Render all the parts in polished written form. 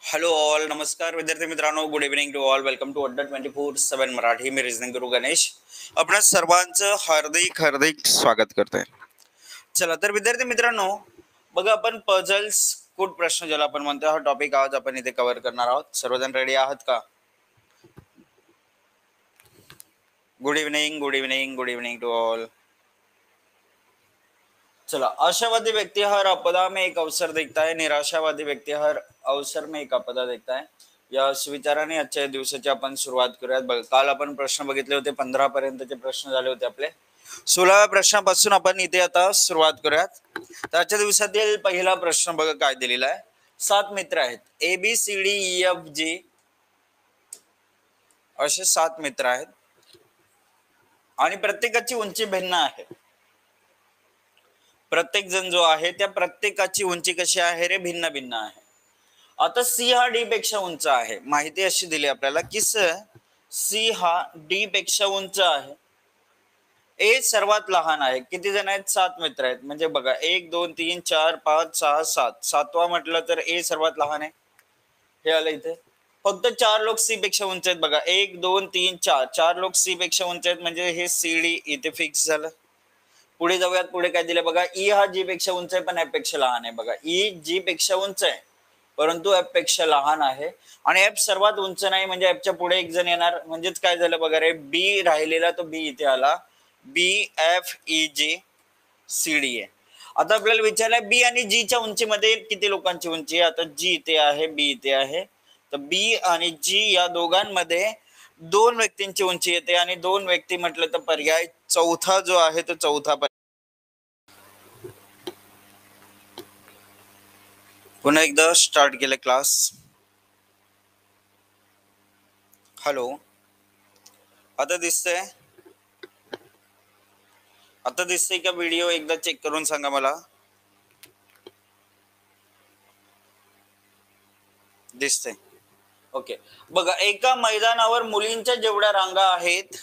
Hello all, नमस्कार विद्यार्थी मित्रांनो. Good evening to all. Welcome to Adda 24/7 Marathi. Me reasoning गुरु गणेश आपणा सर्वांचं हार्दिक हार्दिक स्वागत करतोय. चला तर विद्यार्थी मित्रांनो, बघा आपण पझल्स कुठ प्रश्न ज्याला आपण म्हणतो, हा टॉपिक आज आपण इथे कव्हर करणार आहोत. सर्वजण रेडी आहात का? Good evening, good evening, good evening to all. चला, आशावादी व्यक्ति हर आपदा में एक अवसर देखता है, निराशावादी व्यक्ति हर अवसर में एक आपदा देखता है. या विचाराने आजच्या दिवसाची आपण सुरुवात करूयात. काल आपण प्रश्न बघितले होते, 15 पर्यंतचे प्रश्न झाले होते आपले. 16व्या प्रश्नापासून आपण इथे आता सुरुवात करूयात. तर आजच्या दिवसातील पहिला प्रश्न बघा काय दिलेला आहे. 7 मित्र आहेत, ABCDEFG असे 7 मित्र आहेत आणि प्रत्येकाची उंची भिन्न आहे. प्रत्येक जण जो आहे त्या प्रत्येकाची उंची कशी आहे रे? भिन्न भिन्न आहे. आता C हा D पेक्षा उंच आहे. माहिती अशी दिली आपल्याला की C हा D पेक्षा उंच आहे. A सर्वात लहान आहे. किती जण आहेत? 7 मित्र आहेत. म्हणजे बघा 1 2 3 4 5 6 7. 7वा म्हटलं तर A सर्वात लहान आहे. हे आलं इथे. फक्त 4 लोक C पेक्षा उंच आहेत. बघा 1 2 3 4. 4 लोक C पेक्षा उंच आहेत, म्हणजे हे CD इथे फिक्स झालं. पुढे जाऊयात. पुढे काय दिले बघा. E हा G पेक्षा उंच आहे पण F पेक्षा लहान आहे. बघा E G पेक्षा उंच आहे परंतु F पेक्षा लहान आहे आणि F सर्वात उंच नाही, म्हणजे F च्या पुढे एक जण येणार. म्हणजेच काय झालं बघा रे, B राहिलेला तो B इथे आला. BFEGCD आहे. आता आपल्याला विचारलंय B आणि G च्या उंचीमध्ये किती लोकांची उंची आहे. आता G इथे आहे, B इथे आहे. तर B आणि G या दोघांमध्ये 2 व्यक्तींची उंची येते आणि 2 व्यक्ती म्हटलं तर पर्याय चौथा जो आहे तो चौथा. पुन्हा एकदा स्टार्ट केलं क्लास. हॅलो, आता दिसतंय? आता दिसतंय का व्हिडिओ? एकदा चेक करून सांगा मला. दिसतंय? ओके. बघा, एका मैदानावर मुलींच्या जेवढ्या रांगा आहेत.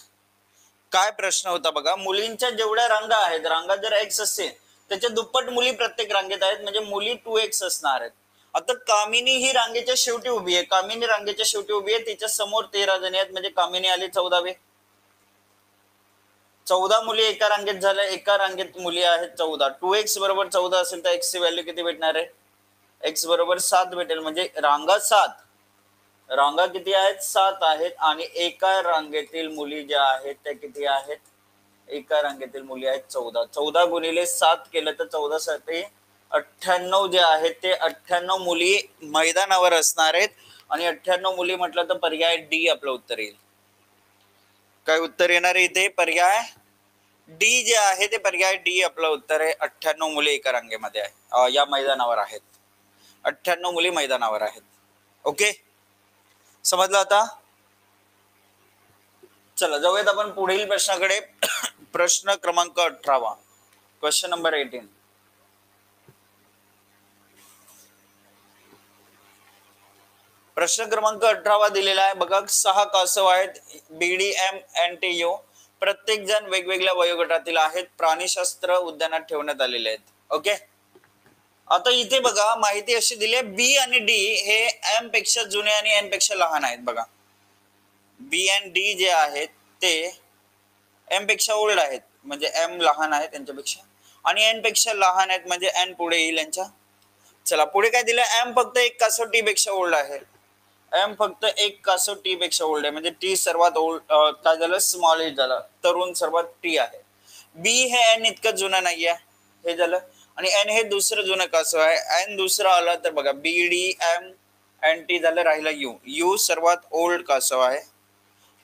काय प्रश्न होता बघा. मुलींच्या जेवढ्या रांगा आहेत, रांगा जर X असेल त्याच्या दुप्पट मुली प्रत्येक रांगेत आहेत, म्हणजे मुली 2x असणार आहेत. आता कामिनी ही रांगेच्या शेवटी उभी आहे. कामिनी रांगेच्या शेवटी उभी आहे. तिच्या समोर 13 जण आहेत, म्हणजे कामिनी आली 14वे. 14 मुली एका रांगेत झाल्या. एका रांगेत मुली आहेत 14. 2x बरोबर 14 असेल तर x ची व्हॅल्यू किती भेटणार आहे? x बरोबर 7 भेटेल. म्हणजे रांगा 7. रांगा किती आहेत? 7 आहेत. आणि एका रांगेतील मुली ज्या आहेत त्या किती आहेत? एका रांगेतील मुली आहेत 14. 14 गुणिले 7 केलं तर 14 साठी 98 जे आहेत ते 98 मुली मैदानावर असणार आहेत. आणि 98 मुली म्हटलं तर पर्याय डी आपलं उत्तर येईल. काय उत्तर येणार आहे इथे? पर्याय डी जे आहे ते पर्याय डी आपलं उत्तर आहे. 98 मुली एका रांगेमध्ये आहे, या मैदानावर आहेत. 98 मुली मैदानावर आहेत. ओके, समजलं आता? चला जाऊयात आपण पुढील प्रश्नाकडे. प्रश्न क्रमांक 18. Question number 18. प्रश्न क्रमांक 18 दिलेला आहे बघा. 6 कासव आहेत, BDM NTU. प्रत्येक जण वेगवेगळ्या वयोगटातील आहेत. प्राणीशास्त्र उद्यानात ठेवण्यात आलेले आहेत. ओके. आता इथे बघा माहिती अशी दिली आहे, B आणि D हे M पेक्षा जुने आणि N पेक्षा लहान आहेत. बघा B आणि D जे आहेत ते M पेक्षा ओल्ड आहेत, म्हणजे M लहान आहे त्यांच्यापेक्षा, आणि N पेक्षा लहान आहेत, म्हणजे N पुढे येईल यांच्या. चला पुढे काय दिलं? M फक्त 1 कासव T पेक्षा ओल्ड आहे. M फक्त 1 कासव T पेक्षा ओल्ड आहे, म्हणजे T सर्वात ओल्ड काय झालं? स्मॉल एज झालं, तरुण सर्वात T आहे. B हे N इतकं जुनं नाहीये, हे झालं. आणि N हे दुसरं जुनं कासव आहे. N दुसरं आलं तर बघा BDM NT झालं. राहिला U सर्वात ओल्ड कासव आहे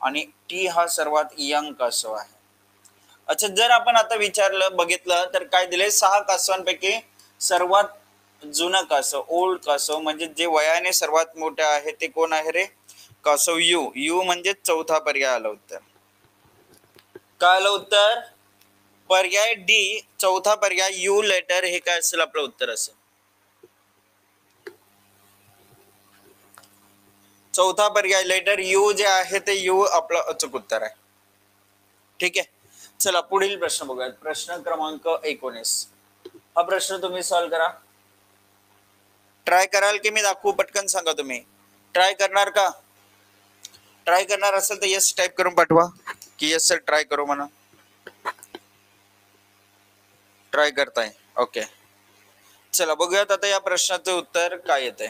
आणि T हा सर्वात यंग कासव आहे. अच्छा, जर आपण आता विचारलं बघितलं तर काय दिले? 6 कासवांपैकी सर्वात जुनं कासव, ओल्ड कासव, म्हणजे जे वयाने सर्वात मोठे आहे ते कोण आहे रे? कासव U म्हणजे चौथा पर्याय आलं उत्तर. काय आलं उत्तर? पर्याय डी, चौथा पर्याय U लेटर, हे काय असेल आपलं उत्तर असेल. चौथा पर्याय लेटर U जे आहे ते U आपलं अचूक उत्तर आहे. ठीक आहे. चला पुढील प्रश्न बघूयात. प्रश्न क्रमांक 19. हा प्रश्न तुम्ही सॉल्व करा. ट्राय कराल की मी दाखवू? पटकन सांगा तुम्ही. ट्राय करणार का? ट्राय करणार असेल तर येस टाईप करून पाठवा की येस सर ट्राय करू म्हणा. ट्राय करताय, ओके. चला बघूयात आता या प्रश्नाचं उत्तर काय येतंय.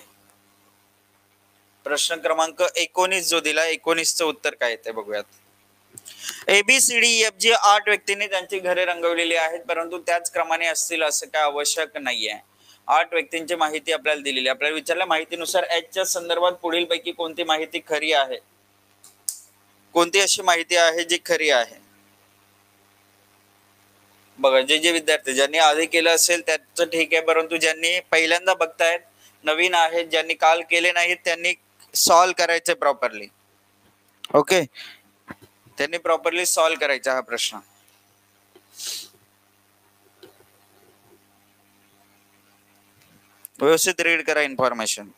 प्रश्न क्रमांक 19 जो दिला, 19चं उत्तर काय येतंय बघूयात. ABCDEFG 8 व्यक्तींनी त्यांची घरे रंगवलेली आहेत, परंतु त्याच क्रमाने असतील असं काय आवश्यक नाहीये. 8 व्यक्तींची माहिती आपल्याला दिलेली. आपल्याला विचारल्या माहितीनुसार च्या संदर्भात पुढील पैकी कोणती माहिती खरी आहे? कोणती अशी माहिती आहे जी खरी आहे? बघा, जे विद्यार्थी ज्यांनी आधी केलं असेल त्याचं ठीक आहे, परंतु ज्यांनी पहिल्यांदा बघतायत, नवीन आहेत, ज्यांनी काल केले नाहीत, त्यांनी सॉल्व करायचे प्रॉपरली. ओके, त्यांनी प्रॉपरली सॉल्व करायचा हा प्रश्न. व्यवस्थित रीड करा इन्फॉर्मेशन.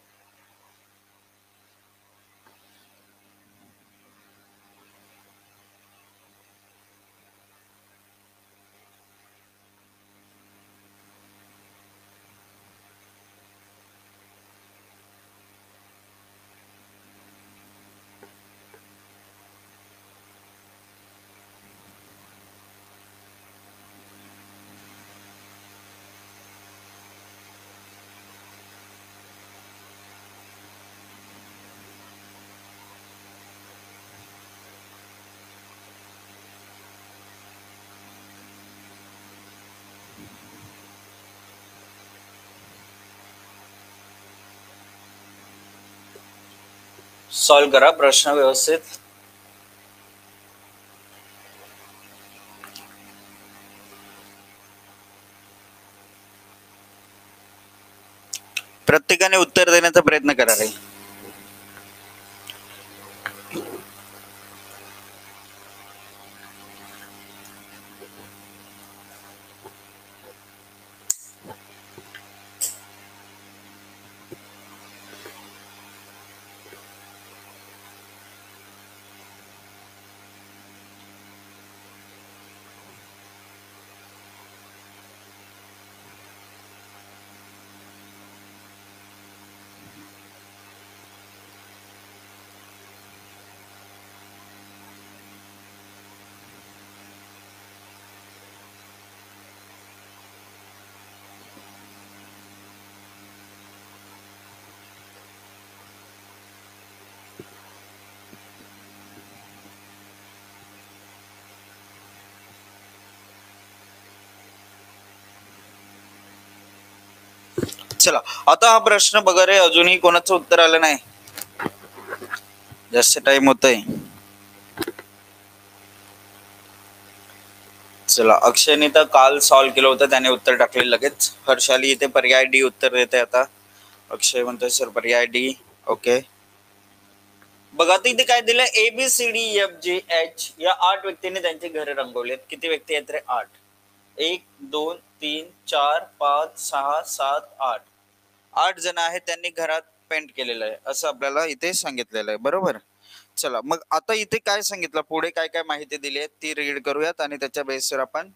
सॉल्व करा प्रश्न व्यवस्थित. प्रत्येकाने उत्तर देण्याचा प्रयत्न करा रे. चला आता हा प्रश्न बघा रे, अजूनही कोणाचं उत्तर आलं नाही, जास्त टाइम होतोय. चला, अक्षयने तर काल सॉल्व केलं होतं, त्याने उत्तर टाकले लगेच. हर्षाली इथे पर्याय डी उत्तर देते आता. अक्षय म्हणतोय सर पर्याय डी. ओके, बघा इथे काय दिलं, ABCDEFGH या 8 व्यक्तींनी त्यांची घरे रंगवलीत. किती व्यक्ती आहेत रे? 8. 1 2 3 4 5 6 7 8. 8 जण आहेत, त्यांनी घरात पेंट केलेलं आहे असं आपल्याला इथे सांगितलेलं आहे, बरोबर. चला मग आता इथे काय सांगितलं, पुढे काय काय माहिती दिली आहे ती रीड करूयात आणि त्याच्या बेसवर आपण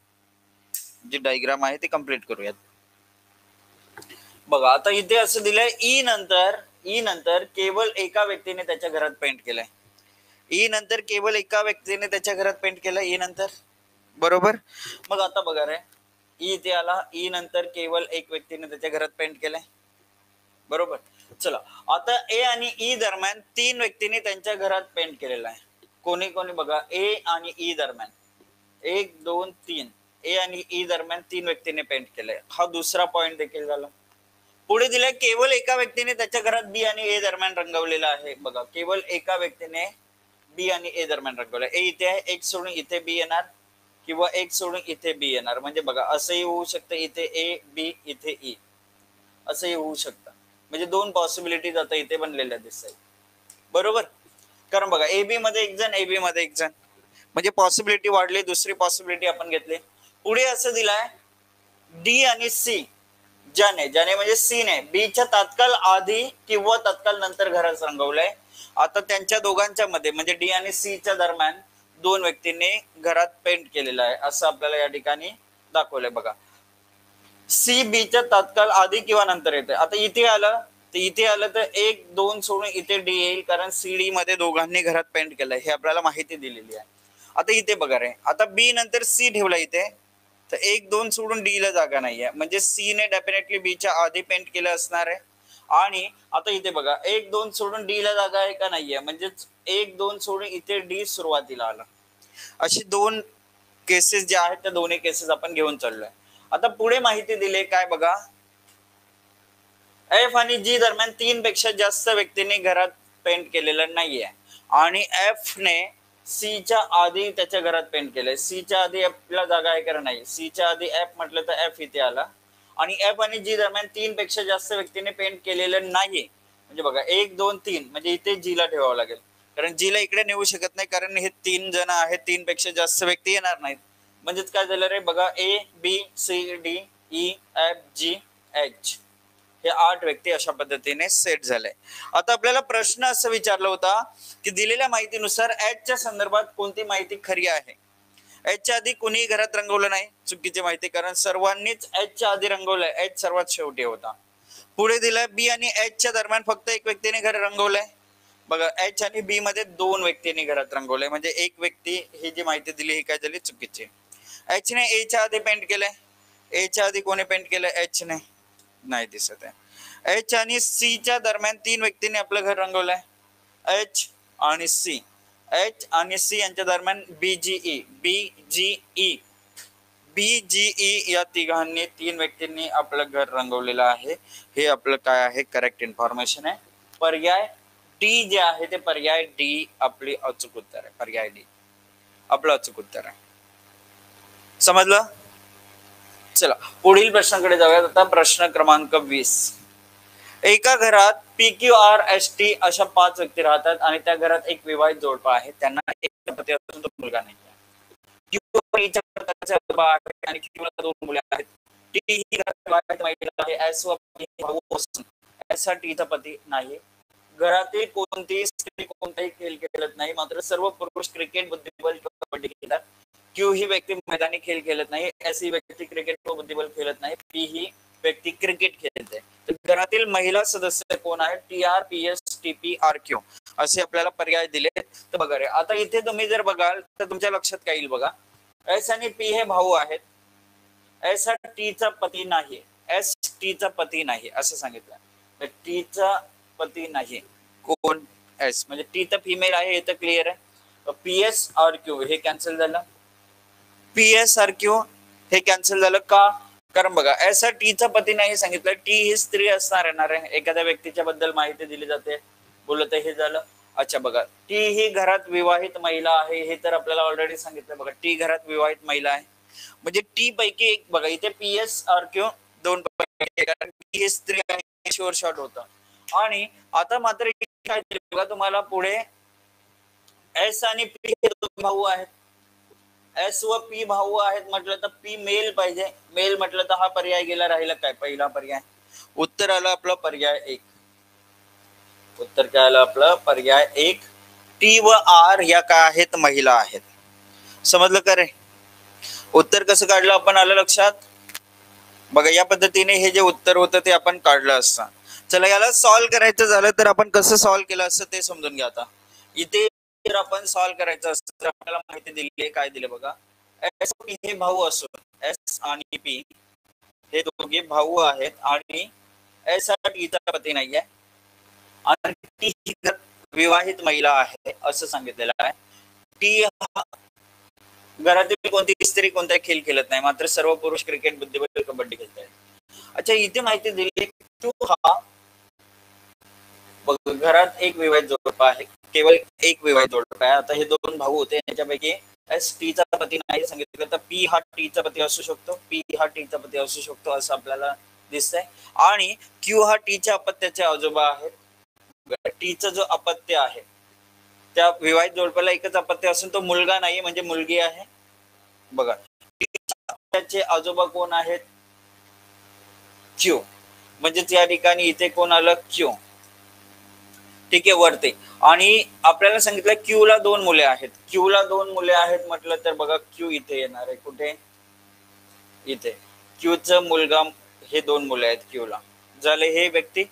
जी डायग्राम आहे ती कंप्लीट करूयात. बघा आता इथे असं दिलंय, ई नंतर केवळ एका व्यक्तीने त्याच्या घरात पेंट केलंय. ई नंतर केवळ एका व्यक्तीने त्याच्या घरात पेंट केलंय, ई नंतर, बरोबर. मग आता बघा रे, ई इथे आला, ई नंतर केवळ एक व्यक्तीने त्याच्या घरात पेंट केलंय, बरोबर. चला आता ए आणि ई दरम्यान 3 व्यक्तींनी त्यांच्या घरात पेंट केलेला आहे. कोणी कोणी बघा, ए आणि ई दरम्यान 1 2 3, ए आणि ई दरम्यान 3 व्यक्तींनी पेंट केलंय. हा दुसरा पॉइंट देखील झाला. पुढे दिलाय, केवळ एका व्यक्तीने त्याच्या घरात बी आणि ए दरम्यान रंगवलेला आहे. बघा, केवळ एका व्यक्तीने बी आणि ए दरम्यान रंगवलं. ए इथे आहे, एक सोडून इथे बी येणार, किंवा एक सोडून इथे बी येणार. म्हणजे बघा असंही होऊ शकतं, इथे ए बी इथे ई, असंही होऊ शकतं. म्हणजे 2 पॉसिबिलिटीज आता इथे बनलेल्या दिसतात, बरोबर. कारण बघा, ए बी मध्ये एक जण, ए बी मध्ये एक जण, म्हणजे पॉसिबिलिटी वाढली. दुसरी पॉसिबिलिटी आपण घेतली. पुढे असं दिलाय, डी आणि सी, ज्याने म्हणजे सी ने बीच्या तात्काळ आधी किंवा तात्काळ नंतर घरात रंगवलंय. आता त्यांच्या दोघांच्या मध्ये म्हणजे डी आणि सी च्या दरम्यान 2 व्यक्तींनी घरात पेंट केलेलं आहे असं आपल्याला या ठिकाणी दाखवलंय. बघा, सी बीच्या तात्काळ आधी किंवा नंतर येते. आता इथे आलं, तर इथे आलं तर 1 2 सोडून इथे डी येईल, कारण सी डी मध्ये दोघांनी घरात पेंट केलंय हे आपल्याला माहिती दिलेली आहे. आता इथे बघा रे, आता बी नंतर सी ठेवला इथे, तर 1 2 सोडून डी ला जागा नाहीये, म्हणजे सी ने डेफिनेटली बी च्या आधी पेंट केलं असणार आहे. आणि आता इथे बघा 1 2 सोडून डी ला जागा आहे का नाहीये, म्हणजेच 1 2 सोडून इथे डी सुरुवातीला आला. अशी दोन केसेस ज्या आहेत त्या दोन्ही केसेस आपण घेऊन चाललोय. आता पुढे माहिती दिली काय बघा, एफ आणि जी दरम्यान 3 पेक्षा जास्त व्यक्तींनी घरात पेंट केलेलं नाहीये, आणि एफ ने सी च्या आधी त्याच्या घरात पेंट केलंय. सी च्या आधी एफ ला जागा आहे का नाही, सी च्या आधी एफ म्हटलं तर एफ इथे आला. आणि एफ आणि जी दरम्यान 3 पेक्षा जास्त व्यक्तीने पेंट केलेलं नाही, म्हणजे बघा 1 2 3, म्हणजे इथे जी ला ठेवावं लागेल, कारण जी ला इकडे नेऊ शकत नाही, कारण हे 3 जण आहेत, 3 पेक्षा जास्त व्यक्ती येणार नाहीत. म्हणजेच काय झालं रे बघा, A B C D E F G H हे 8 व्यक्ती अशा पद्धतीने सेट झाले. आता आपल्याला प्रश्न असं विचारला होता की दिलेल्या माहितीनुसार एच च्या संदर्भात कोणती माहिती खरी आहे. एच च्या आधी कुणी घरात रंगवलं नाही, चुकीची माहिती, कारण सर्वांनीच एच च्या आधी रंगवलंय, एच सर्वात शेवटी होता. पुढे दिलंय बी आणि एच च्या दरम्यान फक्त एक व्यक्तीने घर रंगवलंय. बघा एच आणि बी मध्ये 2 व्यक्तींनी घरात रंगवलंय, म्हणजे एक व्यक्ती, ही जी माहिती दिली ही काय झाली चुकीची. एच ने ए च्या आधी पेंट केलंय, ए च्या आधी कोणी पेंट केलंय, एच ने, नाही दिसत आहे. एच आणि सी च्या दरम्यान 3 व्यक्तींनी आपलं घर रंगवलंय, एच आणि सी. एच आणि सी यांच्या दरम्यान बीजीई बीजीई या तिघांनी 3 व्यक्तींनी आपलं घर रंगवलेलं आहे. हे आपलं काय आहे, करेक्ट इन्फॉर्मेशन आहे. पर्याय डी जे आहे ते पर्याय डी आपली अचूक उत्तर आहे. पर्याय डी आपलं अचूक उत्तर आहे. समजलं. चला पुढील प्रश्नाकडे जाऊयात. आता प्रश्न क्रमांक 20. एका घरात P Q R S T अशा 5 व्यक्ती राहतात आणि त्या घरात एक विवाहित जोडपा आहे, त्यांना एक पती असून तो मुलगा नाही. क्यू ईच्या प्रकारचे आजोबा आहेत आणि क्यू ला 2 मुले आहेत. टी ही घरात विवाहित महिला आहे, एस व पी भाऊ असून एस हा टीचा पती नाही. घरातील कोणतीही स्त्री कोणताही खेळ खेळत नाही, मात्र सर्व पुरुष क्रिकेट, बुद्धिबळ, कबड्डी खेळतात. क्यू ही व्यक्ती मैदानी खेळ खेळत नाही, एस ही व्यक्ती क्रिकेट व बुद्धिबळ खेळत नाही, पी ही व्यक्ती क्रिकेट खेळते. तर घरातील महिला सदस्य कोण आहेत, T R P S T P R Q असे आपल्याला पर्याय दिले. तर बघा रे, आता इथे तुम्ही जर बघाल तर तुमच्या लक्षात काय येईल बघा, एस आणि पी हे भाऊ आहेत, एस हा टीचा पती नाही, एस टीचा पती नाही असं सांगितलं. टीचा पती नाही कोण, एस, म्हणजे टी तर फिमेल आहे हे तर क्लिअर आहे. पी एस आर क्यू हे कॅन्सल झालं, पी एस आर क्यू हे कॅन्सल झालं का, कारण बघा एस हा टीचा पती नाही सांगितलं, टी ही स्त्री असणार येणार आहे, एखाद्या व्यक्तीच्या बद्दल माहिती दिली जाते, बोलत हे झालं. अच्छा बघा, टी ही घरात विवाहित महिला आहे हे तर आपल्याला ऑलरेडी सांगितलं. बघा टी घरात विवाहित महिला आहे, म्हणजे टी पैकी एक, बघा इथे पी एस आर क्यू 2 पैकी, कारण टी ही स्त्री आहे, शुअर शॉट होतं. आणि आता मात्र काय बघा तुम्हाला पुढे, एस आणि पी हे 2 भाऊ आहेत, एस व पी भाऊ आहेत म्हटलं तर पी मेल पाहिजे, मेल म्हटलं तर हा पर्याय गेला, राहिला काय पहिला पर्याय. उत्तर आलं आपलं पर्याय 1. उत्तर काय आलं आपलं पर्याय 1. टी व आर या काय आहेत, महिला आहेत. समजलं का रे. उत्तर कसं काढलं आपण, आलं लक्षात. बघा या पद्धतीने हे जे उत्तर होतं ते आपण काढलं असतं. चला याला सॉल्व्ह करायचं झालं तर आपण कसं सॉल्व्ह केलं असतं ते समजून घ्या. आता इथे जर आपण सॉल्व्ह करायचं असतं तर आपल्याला माहिती दिली काय दिले बघा, एस पी हे भाऊ असून एस आणि पी हे दोघे भाऊ आहेत आणि एस हा टीचा पती नाहीये आणि टी ही विवाहित महिला आहे असं सांगितलेलं आहे. टी हा घरातील कोणती स्त्री कोणताही खेळ खेळत नाही, मात्र सर्व पुरुष क्रिकेट, बुद्धिबळ, कबड्डी खेळत आहेत. अच्छा इथे माहिती दिली, क्यू हा घरात एक विवाहित जोडपा आहे, केवळ एक विवाहित जोडपा आहे. आता हे 2 भाऊ होते, याच्यापैकी एस टीचा पती नाही सांगितलं तर पी हा टीचा पती असू शकतो, पी हा टीचा पती असू शकतो असं आपल्याला दिसतंय. आणि क्यू हा टीच्या अपत्याचे आजोबा आहेत. टीचा जो अपत्य आहे त्या विवाहित जोडप्याला एकच अपत्य असून तो मुलगा नाही, म्हणजे मुलगी आहे. बघा टीच्या अपत्याचे आजोबा कोण आहेत, क्यू, म्हणजेच या ठिकाणी इथे कोण आलं, क्यू. ठीक आहे वरती. आणि आपल्याला सांगितलं क्यू ला 2 मुले आहेत, क्यू ला 2 मुले आहेत म्हटलं तर बघा क्यू इथे येणार आहे, कुठे इथे. क्यू च मुलगा हे 2 मुले आहेत क्यू ला, झाले हे व्यक्ती.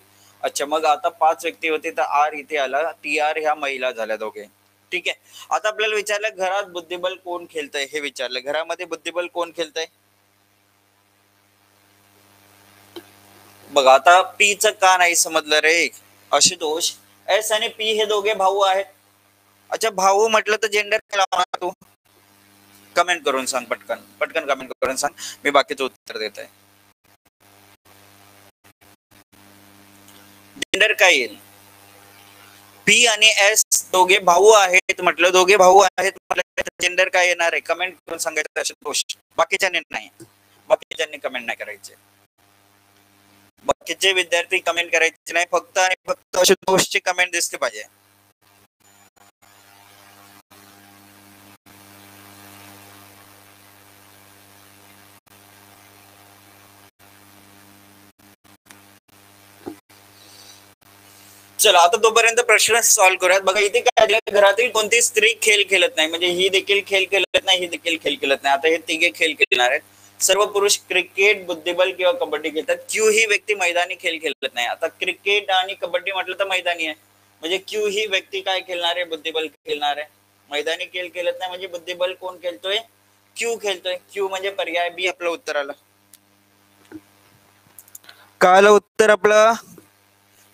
अच्छा, मग आता 5 व्यक्ती होते तर आर इथे आला, टी आर ह्या महिला झाल्या दोघे. ठीक आहे. आता आपल्याला विचारलं घरात बुद्धिबळ कोण खेळतंय, हे विचारलं. घरामध्ये बुद्धिबळ कोण खेळतंय? बघा आता पी च का नाही समजलं रे आशुतोष. एस आणि पी हे दोघे भाऊ आहेत. अच्छा, भाऊ म्हटलं तर जेंडर काय लावणार तू? कमेंट करून सांग, पटकन पटकन कमेंट करून सांग, मी बाकीचं उत्तर देत आहे. जेंडर काय येईल? पी आणि एस दोघे भाऊ आहेत म्हटलं, दोघे भाऊ आहेत म्हटलं, जेंडर काय येणार आहे? कमेंट करून सांगायचं आशुतोष. बाकीच्यांनी नाही, बाकीच्यांनी कमेंट नाही करायचे. बाकीचे विद्यार्थी कमेंट करायचे नाही, फक्त आणि फक्त आशुतोषची कमेंट दिसली पाहिजे. चला आता तोपर्यंत प्रश्न सॉल्व्ह करूयात. बघा इथे काय घरातील कोणती स्त्री खेळ खेळत नाही, म्हणजे ही देखील खेळ खेळत नाही, ही देखील खेळ खेळत नाही. आता हे तिघे खेळ खेळणार आहेत. सर्व पुरुष क्रिकेट, बुद्धिबळ किंवा कबड्डी खेळतात. क्यू ही व्यक्ती मैदानी खेळ खेळत नाही. आता क्रिकेट आणि कबड्डी म्हटलं तर मैदानी आहे, म्हणजे क्यू ही व्यक्ती काय खेळणार आहे? बुद्धिबळ खेळणार आहे. मैदानी खेळ खेळत नाही म्हणजे बुद्धिबळ कोण खेळतोय? क्यू खेळतोय. क्यू म्हणजे पर्याय बी आपलं उत्तर आलं. काय आलं उत्तर आपलं?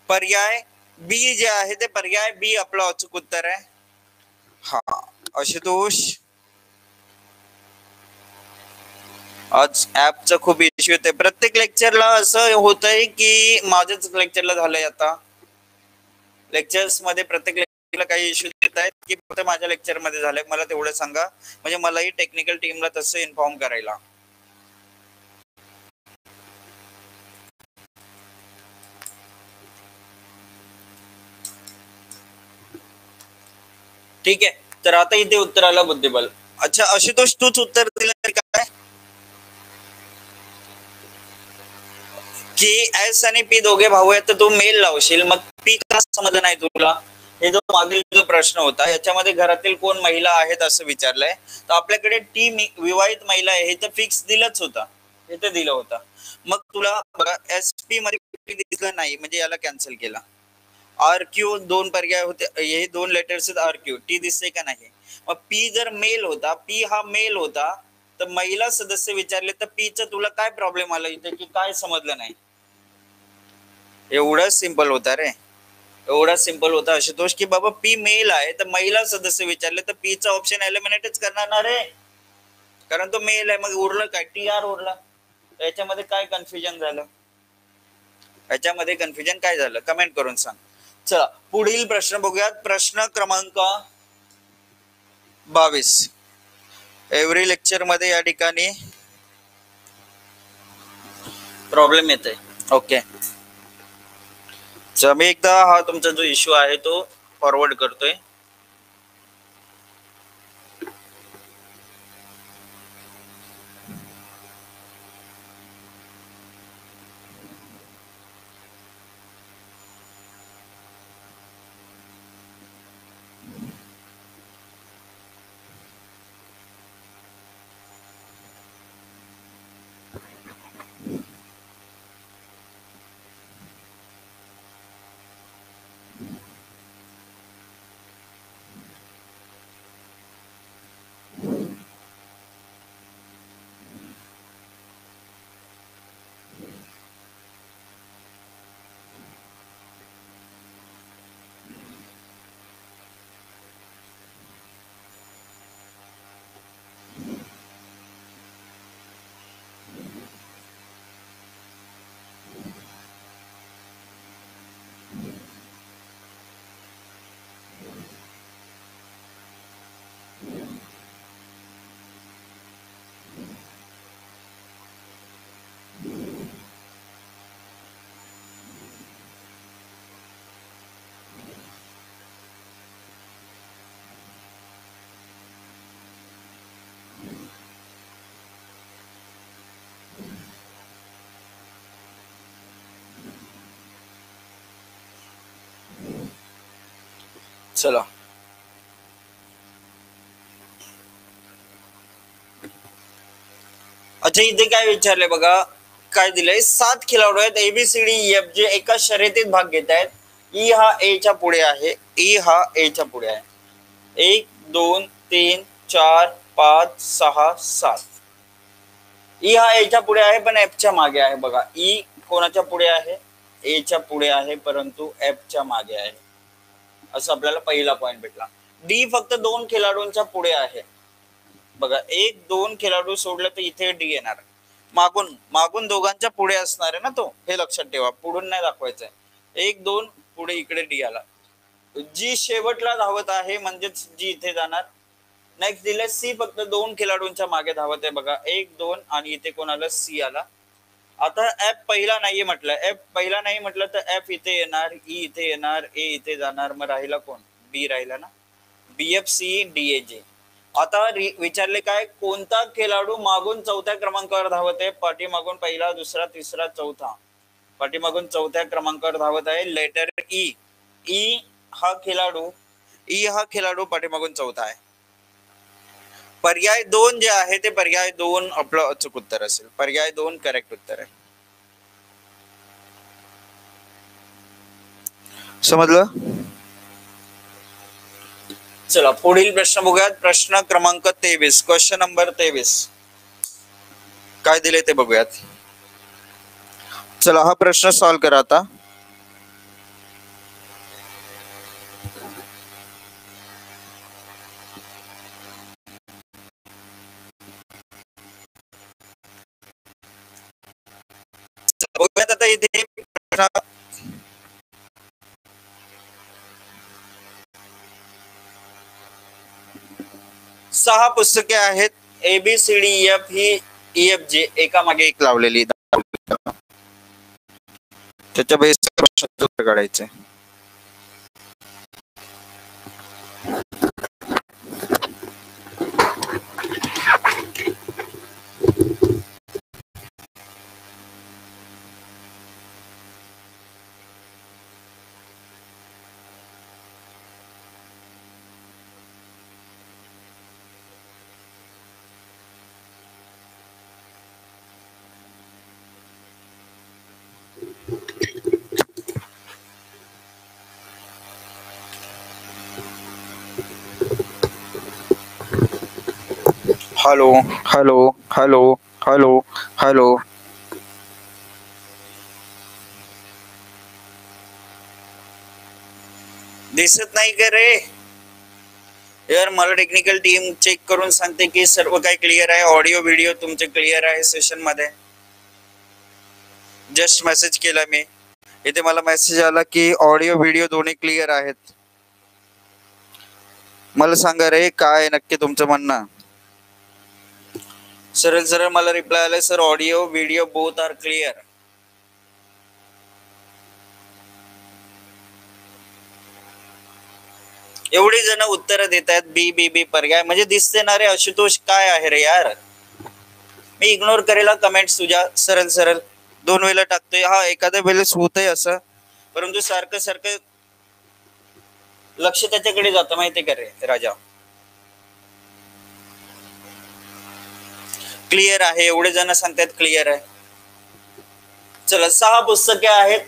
पर्याय बी जे आहे ते पर्याय बी आपलं अचूक उत्तर आहे. हा आशुतोष, आज ऍपचा खूप इश्यू येते. प्रत्येक लेक्चरला असं होतंय की माझ्याच लेक्चरला झालंय. आता लेक्चर्स मध्ये प्रत्येक लेक्चरला काही इश्यू येत आहेत की फक्त माझ्या लेक्चर मध्ये झालंय? मला तेवढं सांगा, म्हणजे मलाही टेक्निकल टीमला तसं इन्फॉर्म करायला. ठीक आहे, तर आता इथे उत्तर आलं बुद्धिबळ. अच्छा आशुतोष, तूच उत्तर दिलं काय की एस आणि पी दोघे भाऊ आहेत, तर तू मेल लावशील. मग पी का समजलं नाही तुला? हे जो मागील जो प्रश्न होता याच्यामध्ये घरातील कोण महिला आहेत असं विचारलंय, तर आपल्याकडे टी विवाहित महिला आहे हे तर फिक्स दिलंच होता, हे तर दिलं होतं. मग तुला बघा एस पी मध्ये दिसलं नाही म्हणजे याला कॅन्सल केला. आर क्यू दोन पर्याय होते, हे दोन लेटर्स आर क्यू, टी दिसते का नाही? मग पी जर मेल होता, पी हा मेल होता, तर महिला सदस्य विचारले तर पी च तुला काय प्रॉब्लेम आला इथे की काय समजलं नाही? एवढं सिंपल होता रे, एवढा सिंपल होता आशुतोष की बाबा पी मेल आहे तर महिला सदस्य विचारले तर पी चा ऑप्शन एलिमिनेटच करणार ना रे, कारण तो मेल आहे. मग उरलं काय? टी आर उरला. याच्यामध्ये काय कन्फ्युजन झालं? याच्यामध्ये कन्फ्युजन काय झालं? कमेंट करून सांग. चला पुढील प्रश्न बघूयात. प्रश्न क्रमांक 22. एव्हरी लेक्चर मध्ये या ठिकाणी प्रॉब्लेम येते. ओके, चला मी एकदा हा तुमचा जो इश्यू आहे तो फॉरवर्ड करतोय. चला अच्छा, इथे काय विचारले बघा, काय दिलंय, 7 खेळाडू आहेत एबीसीडी एफ जे एका शर्यतीत भाग घेत आहेत. ई हा ए च्या पुढे आहे, ई हा ए च्या पुढे आहे. 1 2 3 4 5 6 7. ई हा ए च्या पुढे आहे पण एफ च्या मागे आहे. बघा, ई कोणाच्या पुढे आहे, ए च्या पुढे आहे परंतु एफ च्या मागे आहे. असं आपल्याला पहिला पॉइंट भेटला. डी फक्त 2 खेळाडूंच्या पुढे आहे. बघा, 1 2 खेळाडू सोडलं तर इथे डी येणार. मागून मागून दोघांच्या पुढे असणार आहे ना तो, हे लक्षात ठेवा, पुढून नाही दाखवायचंय. 1 2 पुढे इकडे डी आला. जी शेवटला धावत आहे म्हणजेच जी इथे जाणार. नेक्स्ट दिले सी फक्त 2 खेळाडूंच्या मागे धावत आहे. बघा, 1 2 आणि इथे कोण आलं, सी आला. आता एफ पहिला नाही म्हटलं, एफ पहिला नाही म्हटलं तर एफ इथे येणार, ई इथे येणार, ए इथे जाणार, मग राहिला कोण, बी राहिला ना. बीएफ सी डी ए जे. आता विचारले काय, कोणता खेळाडू मागून 4थ्या क्रमांकावर धावत आहे. पाठीमागून पहिला दुसरा तिसरा चौथा, पाठीमागून 4थ्या क्रमांकावर धावत आहे. Letter E. ई हा खेळाडू पाठीमागून 4था आहे. पर्याय 2 जे आहे ते पर्याय 2 आपलं अचूक उत्तर असेल. पर्याय 2 करेक्ट उत्तर आहे. समजलं? चला पुढील प्रश्न बघूयात. प्रश्न क्रमांक 23, क्वेश्चन नंबर 23 काय दिले ते बघूयात. चला हा प्रश्न सॉल्व करा आता. बघूयात आता इथे 6 पुस्तके आहेत. एबीसीडी एफ ही ईएफ जे एका मागे एक लावलेली, त्याच्या बेसवर प्रश्न काढायचे. Hello hello hello hello hello. दिसत नाही का रे यार? मला टेक्निकल टीम चेक करून सांगते की सर्व काही क्लिअर आहे. ऑडिओ व्हिडिओ तुमचे क्लिअर आहे सेशन मध्ये. जस्ट मेसेज केला मी, इथे मला मेसेज आला की ऑडिओ व्हिडिओ दोन्ही क्लिअर आहेत. मला सांगा रे काय नक्की तुमचं म्हणणं. सरळ सरळ मला रिप्लाय आलाय, sir audio video both are clear. एवढी जण उत्तर देत आहेत बी बी बी पर्याय, म्हणजे दिसते ना रे आशुतोष काय आहे रे यार. मी इग्नोर करेला कमेंट्स तुझ्या सरळ सरळ 2 वेळेला टाकतोय. हा एखाद्या वेळेस होतंय असं, परंतु सारखं सारखं लक्ष त्याच्याकडे जातं माहितीये का रे राजा. क्लिअर आहे, एवढे जण सांगतात क्लिअर आहे. चला 6 पुस्तके आहेत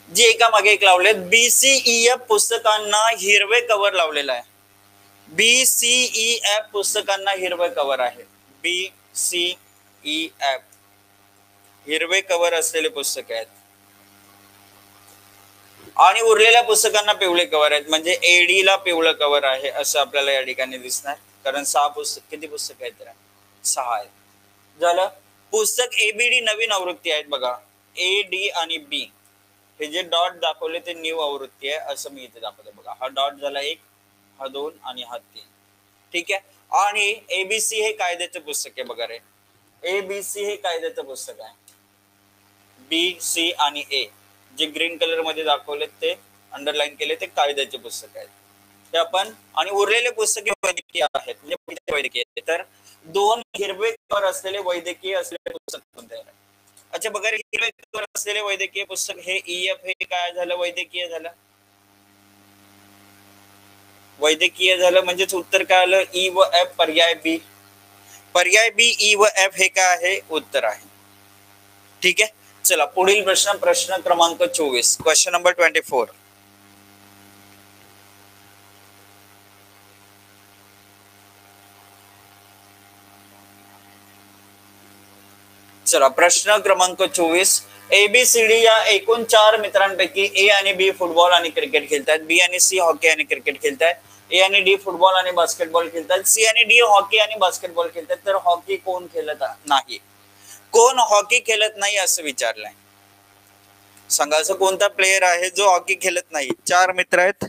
जी एका मागे एक लावलेत. बीसीईएफ पुस्तकांना हिरवे कव्हर लावलेलं आहे. बीसीईएफ पुस्तकांना हिरवे कव्हर आहे. बीसीईएफ हिरवे कव्हर असलेले पुस्तक आहेत आणि उरलेल्या पुस्तकांना पिवळे कव्हर आहेत. म्हणजे एडी ला पिवळं कव्हर आहे असं आपल्याला या ठिकाणी दिसणार. कारण 6 पुस्तक, किती पुस्तक आहेत? 6 आहेत. झालं. पुस्तक एबीडी नवीन आवृत्ती आहेत. बघा, ए डी आणि बी हे जे डॉट दाखवले ते न्यू आवृत्ती आहे असं मी इथे दाखवतो. बघा, हा डॉट झाला 1, हा 2 आणि हा 3. ठीक आहे. आणि एबीसी हे कायद्याचे पुस्तक आहे. बघा रे, एबीसी हे कायद्याचं पुस्तक आहे. बी सी आणि ए जे ग्रीन कलर मध्ये दाखवले ते अंडरलाईन केले ते कायद्याचे पुस्तक आहेत. ते आपण, आणि उरलेले पुस्तके वैद्यकीय आहेत. म्हणजे वैद्यकीय. तर 2 हिरवे कव्हर असलेले वैद्यकीय असलेले पुस्तक कोणते आहे? अच्छा बघा, हिरवे कव्हर असलेले वैद्यकीय पुस्तक हे ईएफ हे काय झालं? वैद्यकीय झालं. वैद्यकीय झालं म्हणजेच उत्तर काय आलं? ई व एफ. पर्याय बी. पर्याय बी ई व एफ हे काय आहे? उत्तर आहे. ठीक आहे. चला पुढील प्रश्न, प्रश्न क्रमांक 24, क्वेश्चन नंबर 24. चला प्रश्न क्रमांक 24. एबीसीडी या एकूण 4 मित्रांपैकी ए आणि बी फुटबॉल आणि क्रिकेट खेळतात, बी आणि सी हॉकी आणि क्रिकेट खेळतात, ए आणि डी फुटबॉल आणि बास्केटबॉल खेळतात, सी आणि डी हॉकी आणि बास्केटबॉल खेळतात. तर हॉकी कोण खेळत नाही? कोण हॉकी खेळत नाही असं विचारलंय. सांगा असं कोणता प्लेयर आहे जो हॉकी खेळत नाही? 4 मित्र आहेत,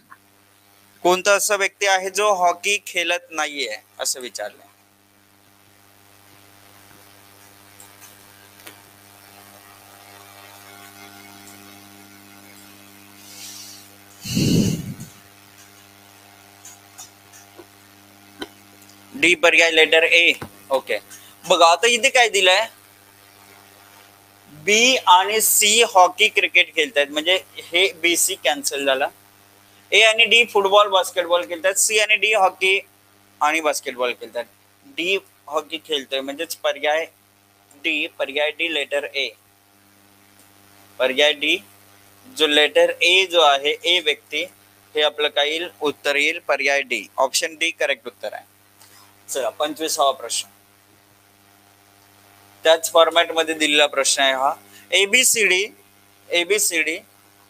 कोणता असा व्यक्ती आहे जो हॉकी खेळत नाहीये असं विचारलंय. डी पर्याय लेटर ए. ओके, बघा आता इथे काय दिलंय, बी आणि सी हॉकी क्रिकेट खेळतात, म्हणजे हे बी सी कॅन्सल झाला. ए आणि डी फुटबॉल बास्केटबॉल खेळतात, सी आणि डी हॉकी आणि बास्केटबॉल खेळतात. डी हॉकी खेळतोय म्हणजेच पर्याय डी, पर्याय डी लेटर ए, पर्याय डी जो लेटर ए जो आहे, ए व्यक्ती, हे आपलं काय येईल, उत्तर येईल पर्याय डी. ऑप्शन डी करेक्ट उत्तर आहे. चला 25वा प्रश्न, त्याच फॉर्मॅट मध्ये दिलेला प्रश्न आहे हा. एबीसीडी, एबीसीडी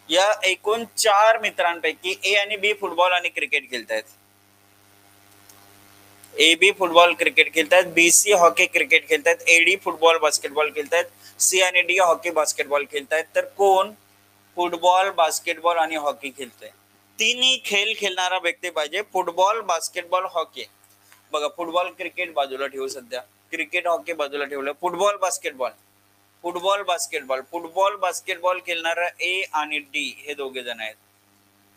या एकूण 4 मित्रांपैकी ए आणि बी फुटबॉल आणि क्रिकेट खेळतात. ए बी फुटबॉल क्रिकेट खेळतात, बी सी हॉकी क्रिकेट खेळतात, ए डी फुटबॉल बास्केटबॉल खेळतात, सी आणि डी हॉकी बास्केटबॉल खेळतात. तर कोण फुटबॉल बास्केटबॉल आणि हॉकी खेळतोय? तिन्ही खेळ खेळणारा व्यक्ती पाहिजे, फुटबॉल बास्केटबॉल हॉकी. बघा फुटबॉल क्रिकेट बाजूला ठेवू, सध्या क्रिकेट हॉकी बाजूला ठेवलं, football basketball, football basketball, football basketball खेळणारा ए आणि डी हे दोघे जण आहेत.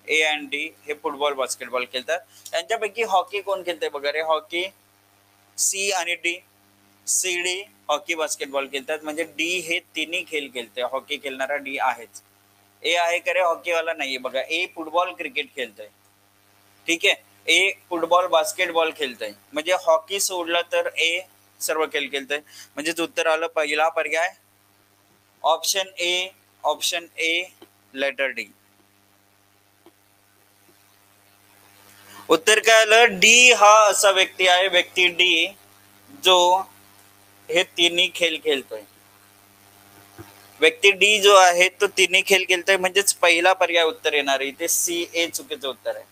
ए आणि डी हे फुटबॉल बास्केटबॉल खेळतात. त्यांच्यापैकी हॉकी कोण खेळतंय बघा रे, हॉकी सी आणि D, C D hockey basketball खेळतात, म्हणजे डी हे तिन्ही खेळ खेळतोय, हॉकी खेळणारा डी आहेच. ए आहे का रे हॉकीवाला? नाहीये. बघा ए फुटबॉल क्रिकेट खेळतोय, ठीक आहे, ए फुटबॉल बास्केटबॉल खेळतोय, म्हणजे हॉकी सोडला तर ए सर्व खेळ खेळतोय, म्हणजेच उत्तर आलं पहिला पर्याय option A, option A letter D. उत्तर काय आलं, डी हा असा व्यक्ती आहे, व्यक्ती डी जो हे तिन्ही खेळ खेळतोय. व्यक्ती डी जो आहे तो तिन्ही खेळ खेळतोय, म्हणजेच पहिला पर्याय उत्तर येणार आहे. इथे सी ए चुकीचं उत्तर आहे.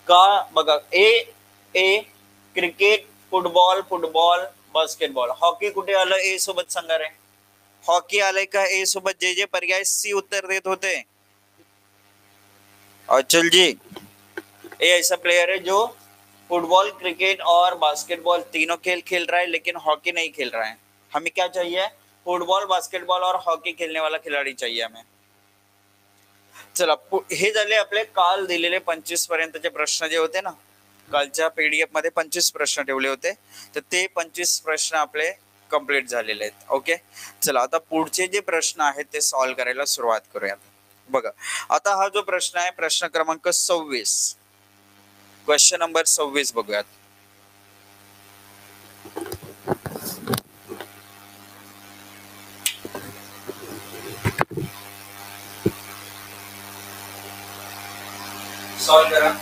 का बघा, ए ए cricket, football, football basketball, hockey कुठे आलं ए सोबत सांगा रे, हॉकी आलंय का ए सोबत? जे जे पर्याय सी उत्तर देत होते, अचल जी, ए ऐसा प्लेयर है जो फुटबॉल क्रिकेट और बास्केटबॉल तीनों खेल खेल रहा है, लेकिन हॉकी नहीं खेल रहा है. हमें क्या चाहिए, फुटबॉल बास्केटबॉल और हॉकी खेलने वाला खिलाडी चाहिए हमें. चला हे झाले आपले काल दिलेले 25 पर्यंतचे प्रश्न जे होते ना, कालच्या पीडीएफ मध्ये 25 प्रश्न ठेवले होते, तर ते 25 प्रश्न आपले कंप्लीट झालेले आहेत. ओके, चला आता पुढचे जे प्रश्न आहेत ते सॉल्व्ह करायला सुरुवात करूयात. बघा आता हा जो प्रश्न आहे, प्रश्न क्रमांक 26, क्वेश्चन नंबर 26 बघूयात. सॉल्व करा.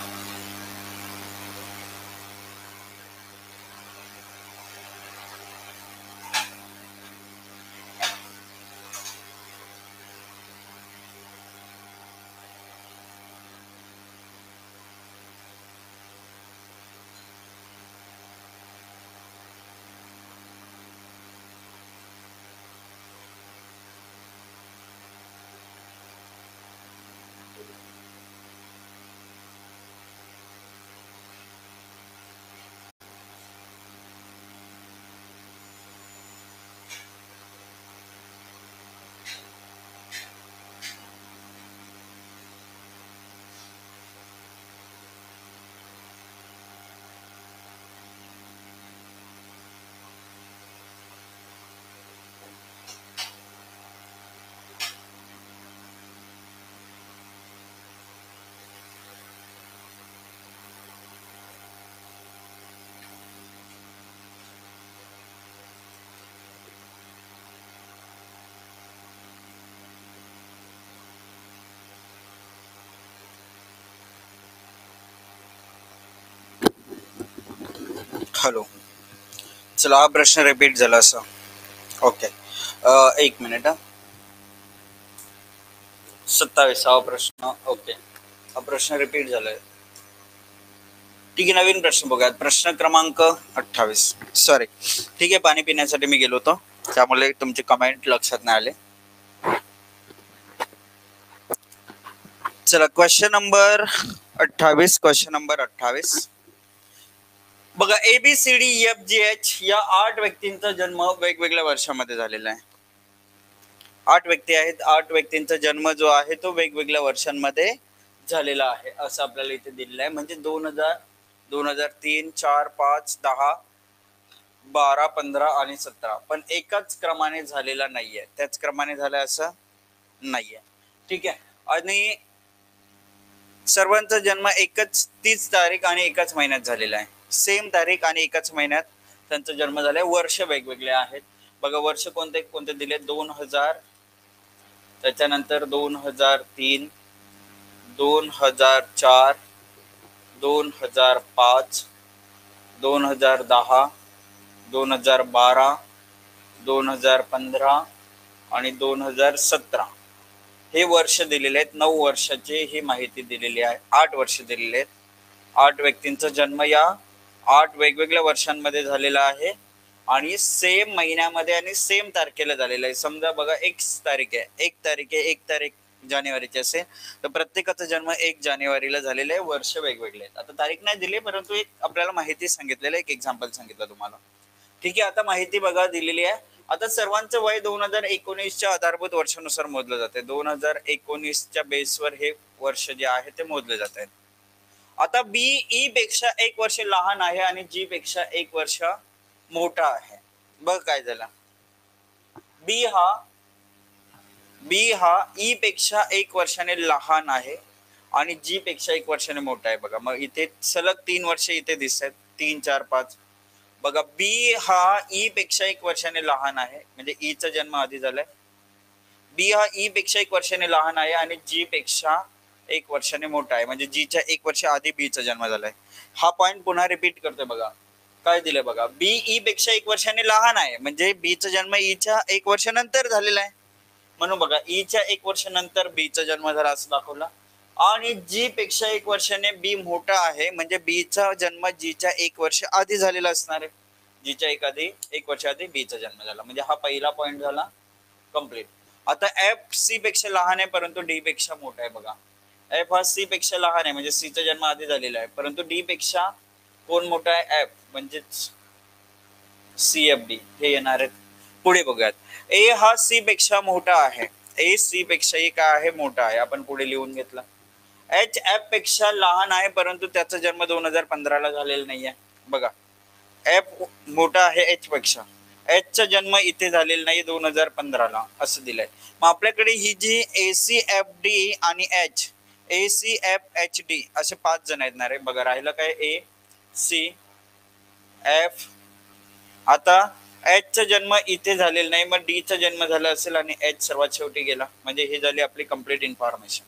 हॅलो. चला हा प्रश्न रिपीट झाला असा. ओके. एक मिनिट हा. 27वा प्रश्न. ओके, हा प्रश्न रिपीट झालाय. ठीक आहे, नवीन प्रश्न बघूयात. प्रश्न क्रमांक 28. सॉरी, ठीक आहे, पाणी पिण्यासाठी मी गेलो होतो त्यामुळे तुमचे कमेंट लक्षात नाही आले. चला, क्वेश्चन नंबर 28. क्वेश्चन नंबर 28 बघा. ABCDEFGH या 8 व्यक्तींचा जन्म वेगवेगळ्या वर्षामध्ये झालेला आहे. 8 व्यक्ती आहेत. 8 व्यक्तींचा जन्म जो आहे तो वेगवेगळ्या वर्षांमध्ये झालेला आहे असं आपल्याला इथे दिलेलं आहे. म्हणजे 2000, 2003, 4, 5, 10, 12, 15 आणि 17 पण एकाच क्रमाने झालेला नाहीये. त्याच क्रमाने झालाय असं नाहीये. ठीक आहे. आणि सर्वांचा जन्म एकच 30 तारीख आणि एकाच महिन्यात झालेला आहे. सेम तारीख आणि एकाच महिन्यात त्यांचा जन्म झालाय. वर्ष वेगवेगळे आहेत. बघा, वर्ष कोणते कोणते दिले. 2000, त्याच्यानंतर 2003, 2004, 2005, 2010, 2012, 2015 आणि 2017 हे वर्ष दिलेले आहेत. 9 वर्षाची ही माहिती दिलेली आहे. 8 वर्ष दिलेले आहेत. 8 व्यक्तींचा जन्म या 8 वेगवेगळ्या वर्षांमध्ये झालेला आहे आणि सेम महिन्यामध्ये आणि सेम तारखेला झालेला आहे. समजा बघा, 1 तारीख आहे, 1 तारीख जानेवारीची असेल तर प्रत्येकाचा जन्म 1 जानेवारीला झालेला आहे. वर्ष वेगवेगळे आहेत. आता तारीख नाही दिली, परंतु एक आपल्याला माहिती सांगितलेलं, एक एक्झाम्पल सांगितलं तुम्हाला. ठीक आहे. आता माहिती बघा दिलेली आहे. आता सर्वांचं वय 2019च्या आधारभूत वर्षानुसार मोजलं जाते. 2019च्या बेसवर हे वर्ष जे आहे ते मोजले जात आहेत. आता BE पेक्षा 1 वर्ष लहान आहे आणि G पेक्षा 1 वर्ष मोठा आहे. बघ काय झालं. B हा E पेक्षा 1 वर्षाने लहान आहे आणि G पेक्षा 1 वर्षाने मोठा आहे. बघा, मग इथे सलग 3 वर्ष इथे दिसत आहेत. 3, 4, 5. बघा, B हा E पेक्षा 1 वर्षाने लहान आहे, म्हणजे E चा जन्म आधी झालाय. B हा E पेक्षा 1 वर्षाने लहान आहे आणि G पेक्षा 1 वर्षाने मोठा आहे, म्हणजे G च्या 1 वर्ष आधी B चा जन्म झालाय. हा पॉइंट पुन्हा रिपीट करतोय. बघा काय दिलंय. बघा, B E पेक्षा 1 वर्षाने लहान आहे, म्हणजे B चा जन्म E च्या 1 वर्षानंतर झालेला आहे. म्हणून बघा, E च्या 1 वर्षानंतर B चा जन्म झाला असं दाखवला. आणि G पेक्षा 1 वर्षाने B मोठा आहे, म्हणजे B चा जन्म G च्या 1 वर्ष आधी झालेला असणार आहे. G च्या 1 वर्ष आधी B चा जन्म झाला. म्हणजे हा पहिला पॉइंट झाला कंप्लीट. आता F C पेक्षा लहान आहे परंतु D पेक्षा मोठा आहे. बघा, F हा C पेक्षा लहान आहे, म्हणजे C चा जन्म आधी झालेला आहे, परंतु D पेक्षा कोण मोठा आहे. F म्हणजेच CFD हे येणार आहेत. पुढे बघूयात. A हा C पेक्षा मोठा आहे. A C पेक्षाही काय आहे, मोठा आहे. आपण पुढे लिहून घेतला. H F पेक्षा लहान आहे परंतु त्याचा जन्म 2015 ला झालेला नाहीये. बघा, F मोठा आहे H पेक्षा. H चा जन्म इथे झालेला नाही 2015 ला असं दिलंय. मग आपल्याकडे ही जी ACFD आणि H, ACFHD असे 5 जण येणार आहे. बघा, राहिलं काय, A C F. आता H चा जन्म इथे झालेला नाही, मग D चा जन्म झाला असेल आणि H सर्वात शेवटी गेला. म्हणजे ही झाली आपली कंप्लीट इन्फॉर्मेशन.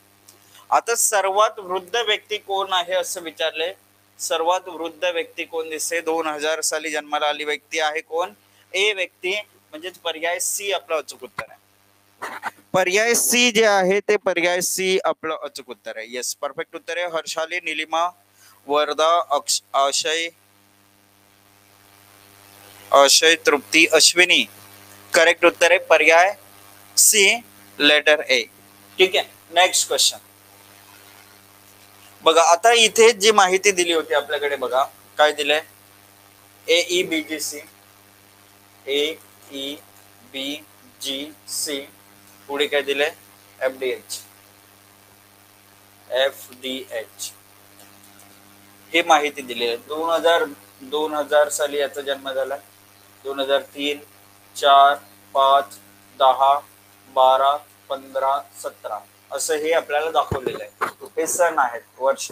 आता सर्वात वृद्ध व्यक्ती कोण आहे असं विचारले. सर्वात वृद्ध व्यक्ती कोण दिसते. 2000 साली जन्माला आली व्यक्ती आहे कोण, A व्यक्ती, म्हणजेच पर्याय C आपलं अचूक उत्तर आहे. पर्याय C जे आहे ते पर्याय C आपलं अचूक उत्तर आहे. येस, परफेक्ट उत्तर आहे. हर्षाली, निलिमा, वर्धा, अक्षय, तृप्ती, अश्विनी. करेक्ट उत्तर आहे पर्याय C, लेटर A. ठीक आहे. नेक्स्ट क्वेश्चन बघा. आता इथे जी माहिती दिली होती आपल्याकडे, बघा काय दिलंय. AEBGC, AEBGC, पुढे काय दिलंय, FDH हे माहिती दिली आहे. 2000 साली याचा जन्म झाला. 2003, 4, 5, 10, 12, 15, 17 असं हे आपल्याला दाखवलेलं आहे. हे सण आहेत, वर्ष.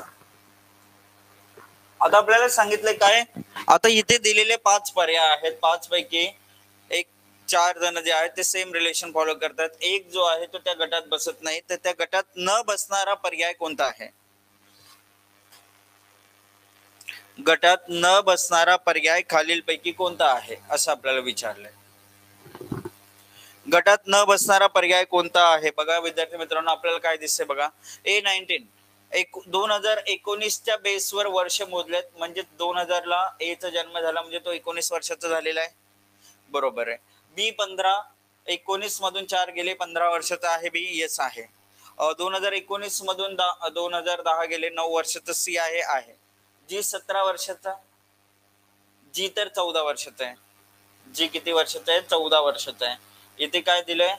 आता आपल्याला सांगितलंय काय, आता इथे दिलेले 5 पर्याय आहेत. 5 पैकी 4 जण जे आहेत ते सेम रिलेशन फॉलो करतात. एक जो आहे तो त्या गटात बसत नाही, तर त्या गटात न बसणारा पर्याय कोणता आहे. गटात न बसणारा पर्याय खालीलपैकी कोणता आहे असं आपल्याला विचारलंय. गटात न बसणारा पर्याय कोणता आहे बघा विद्यार्थी मित्रांनो, आपल्याला काय दिसतंय बघा. A19 2019च्या बेसवर वर्ष मोजलेत, म्हणजे 2000 ला A चा जन्म झाला म्हणजे तो 19 वर्षाचा झालेला आहे. बरोबर आहे. B15 19 मधून 4 गेले 15 वर्षाचा आहे बी. येस आहे. 2019 मधून 2010 गेले 9 वर्षाचा सी आहे. जी 17 वर्षाचा, जी तर 14 वर्षाचा आहे. जी किती वर्षाचा आहे? 14 वर्षाचा आहे. इथे काय दिलंय?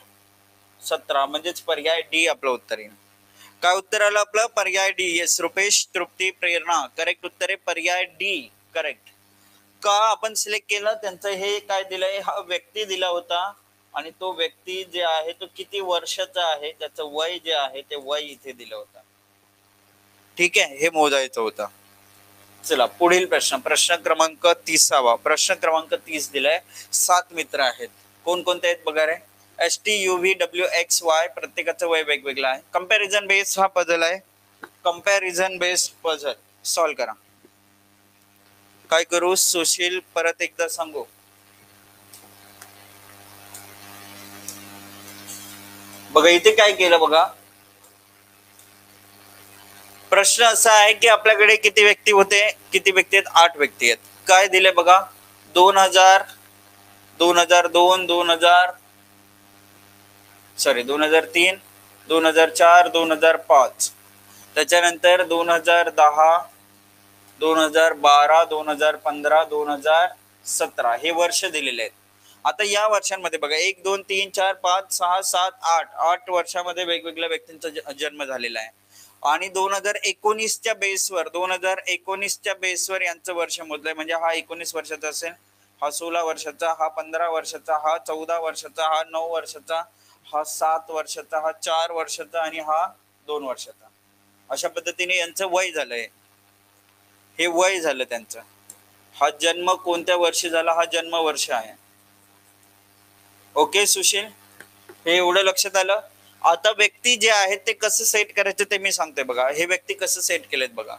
17, म्हणजेच पर्याय डी आपलं उत्तर येईल. काय उत्तर आलं आपलं? पर्याय डी. येस रुपेश, तृप्ती, प्रेरणा, करेक्ट उत्तर आहे पर्याय डी. करेक्ट. का आपण सिलेक्ट केलं? त्यांचं हे काय दिलंय? हा व्यक्ती दिला होता आणि तो व्यक्ती जे आहे तो किती वर्षाचा आहे त्याचं वय जे आहे ते वय इथे दिलं होतं. ठीक आहे, हे मोजायचं होतं. चला पुढील प्रश्न, प्रश्न क्रमांक 30. प्रश्न क्रमांक 30 दिलाय. 7 मित्र आहेत. कोणकोणते आहेत बघा रे. STUVWXY, प्रत्येकाचं वय वेगवेगळं आहे. कंपॅरिझन बेस्ड हा पझल आहे. कंपॅरिझन बेस्ड पझल सॉल्व करा. काय करू सुशील, परत एकदा सांगू. बघा इथे काय केलं बघा. प्रश्न असा आहे की आपल्याकडे किती व्यक्ती होते? किती व्यक्ती आहेत? 8 व्यक्ती आहेत. काय दिले बघा. 2000, 2002, 2003, 2004, 2005, त्याच्यानंतर 2010, 2012, 2015, 2017 हे वर्ष दिलेले आहेत. आता या वर्षांमध्ये बघा 1, 2, 3, 4, 5, 6, 7, 8 वर्षामध्ये वेगवेगळ्या व्यक्तींचा जन्म झालेला आहे. आणि 2019च्या बेसवर 2019च्या बेसवर यांचं वर्ष मोजलंय, म्हणजे हा 19 वर्षाचा असेल, हा 16 वर्षाचा, हा 15 वर्षाचा, हा 14 वर्षाचा, हा 9 वर्षाचा, हा 7 वर्षाचा, हा 4 वर्षाचा आणि हा 2 वर्षाचा. अशा पद्धतीने यांचं वय झालंय. हे वय झालं त्यांचं. हा जन्म कोणत्या वर्षी झाला? हा जन्म वर्ष आहे. ओके सुशील, हे एवढं लक्षात आलं. आता व्यक्ती जे आहेत ते कसं सेट करायचं ते मी सांगतोय बघा. हे व्यक्ती कसं सेट केलेत बघा.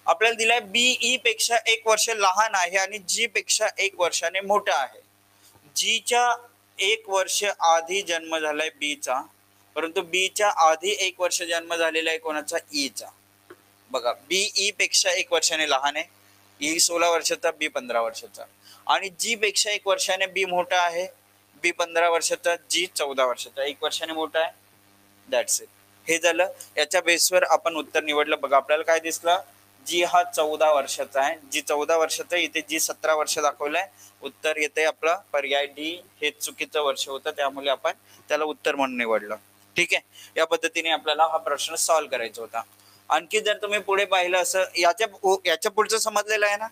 आपल्याला दिलाय BE पेक्षा 1 वर्ष लहान आहे आणि G पेक्षा 1 वर्षाने मोठा आहे. G च्या 1 वर्ष आधी जन्म झालाय B चा, परंतु B च्या आधी 1 वर्ष जन्म झालेला आहे कोणाचा? E चा. बघा BE पेक्षा 1 वर्षाने लहान आहे. E 16 वर्षाचा, B 15 वर्षाचा. आणि G पेक्षा 1 वर्षाने B मोठा आहे. B 15 वर्षाचा, G 14 वर्षाचा. 1 वर्षाने मोठा आहे. That's it. हे झालं. याच्या बेसवर आपण उत्तर निवडलं बघा. आपल्याला काय दिसलं? G हा 14 वर्षाचा आहे. G 14 वर्षाचा, इथे G 17 वर्ष दाखवलंय. उत्तर येते आपलं पर्याय डी. हे चुकीचं वर्ष होतं त्यामुळे आपण त्याला उत्तर म्हणून निवडलं. ठीक आहे. या पद्धतीने आपल्याला हा प्रश्न सॉल्व्ह करायचा होता. आणखी जर तुम्ही पुढे पाहिलं असं याच्या पुढचं समजलेलं आहे ना?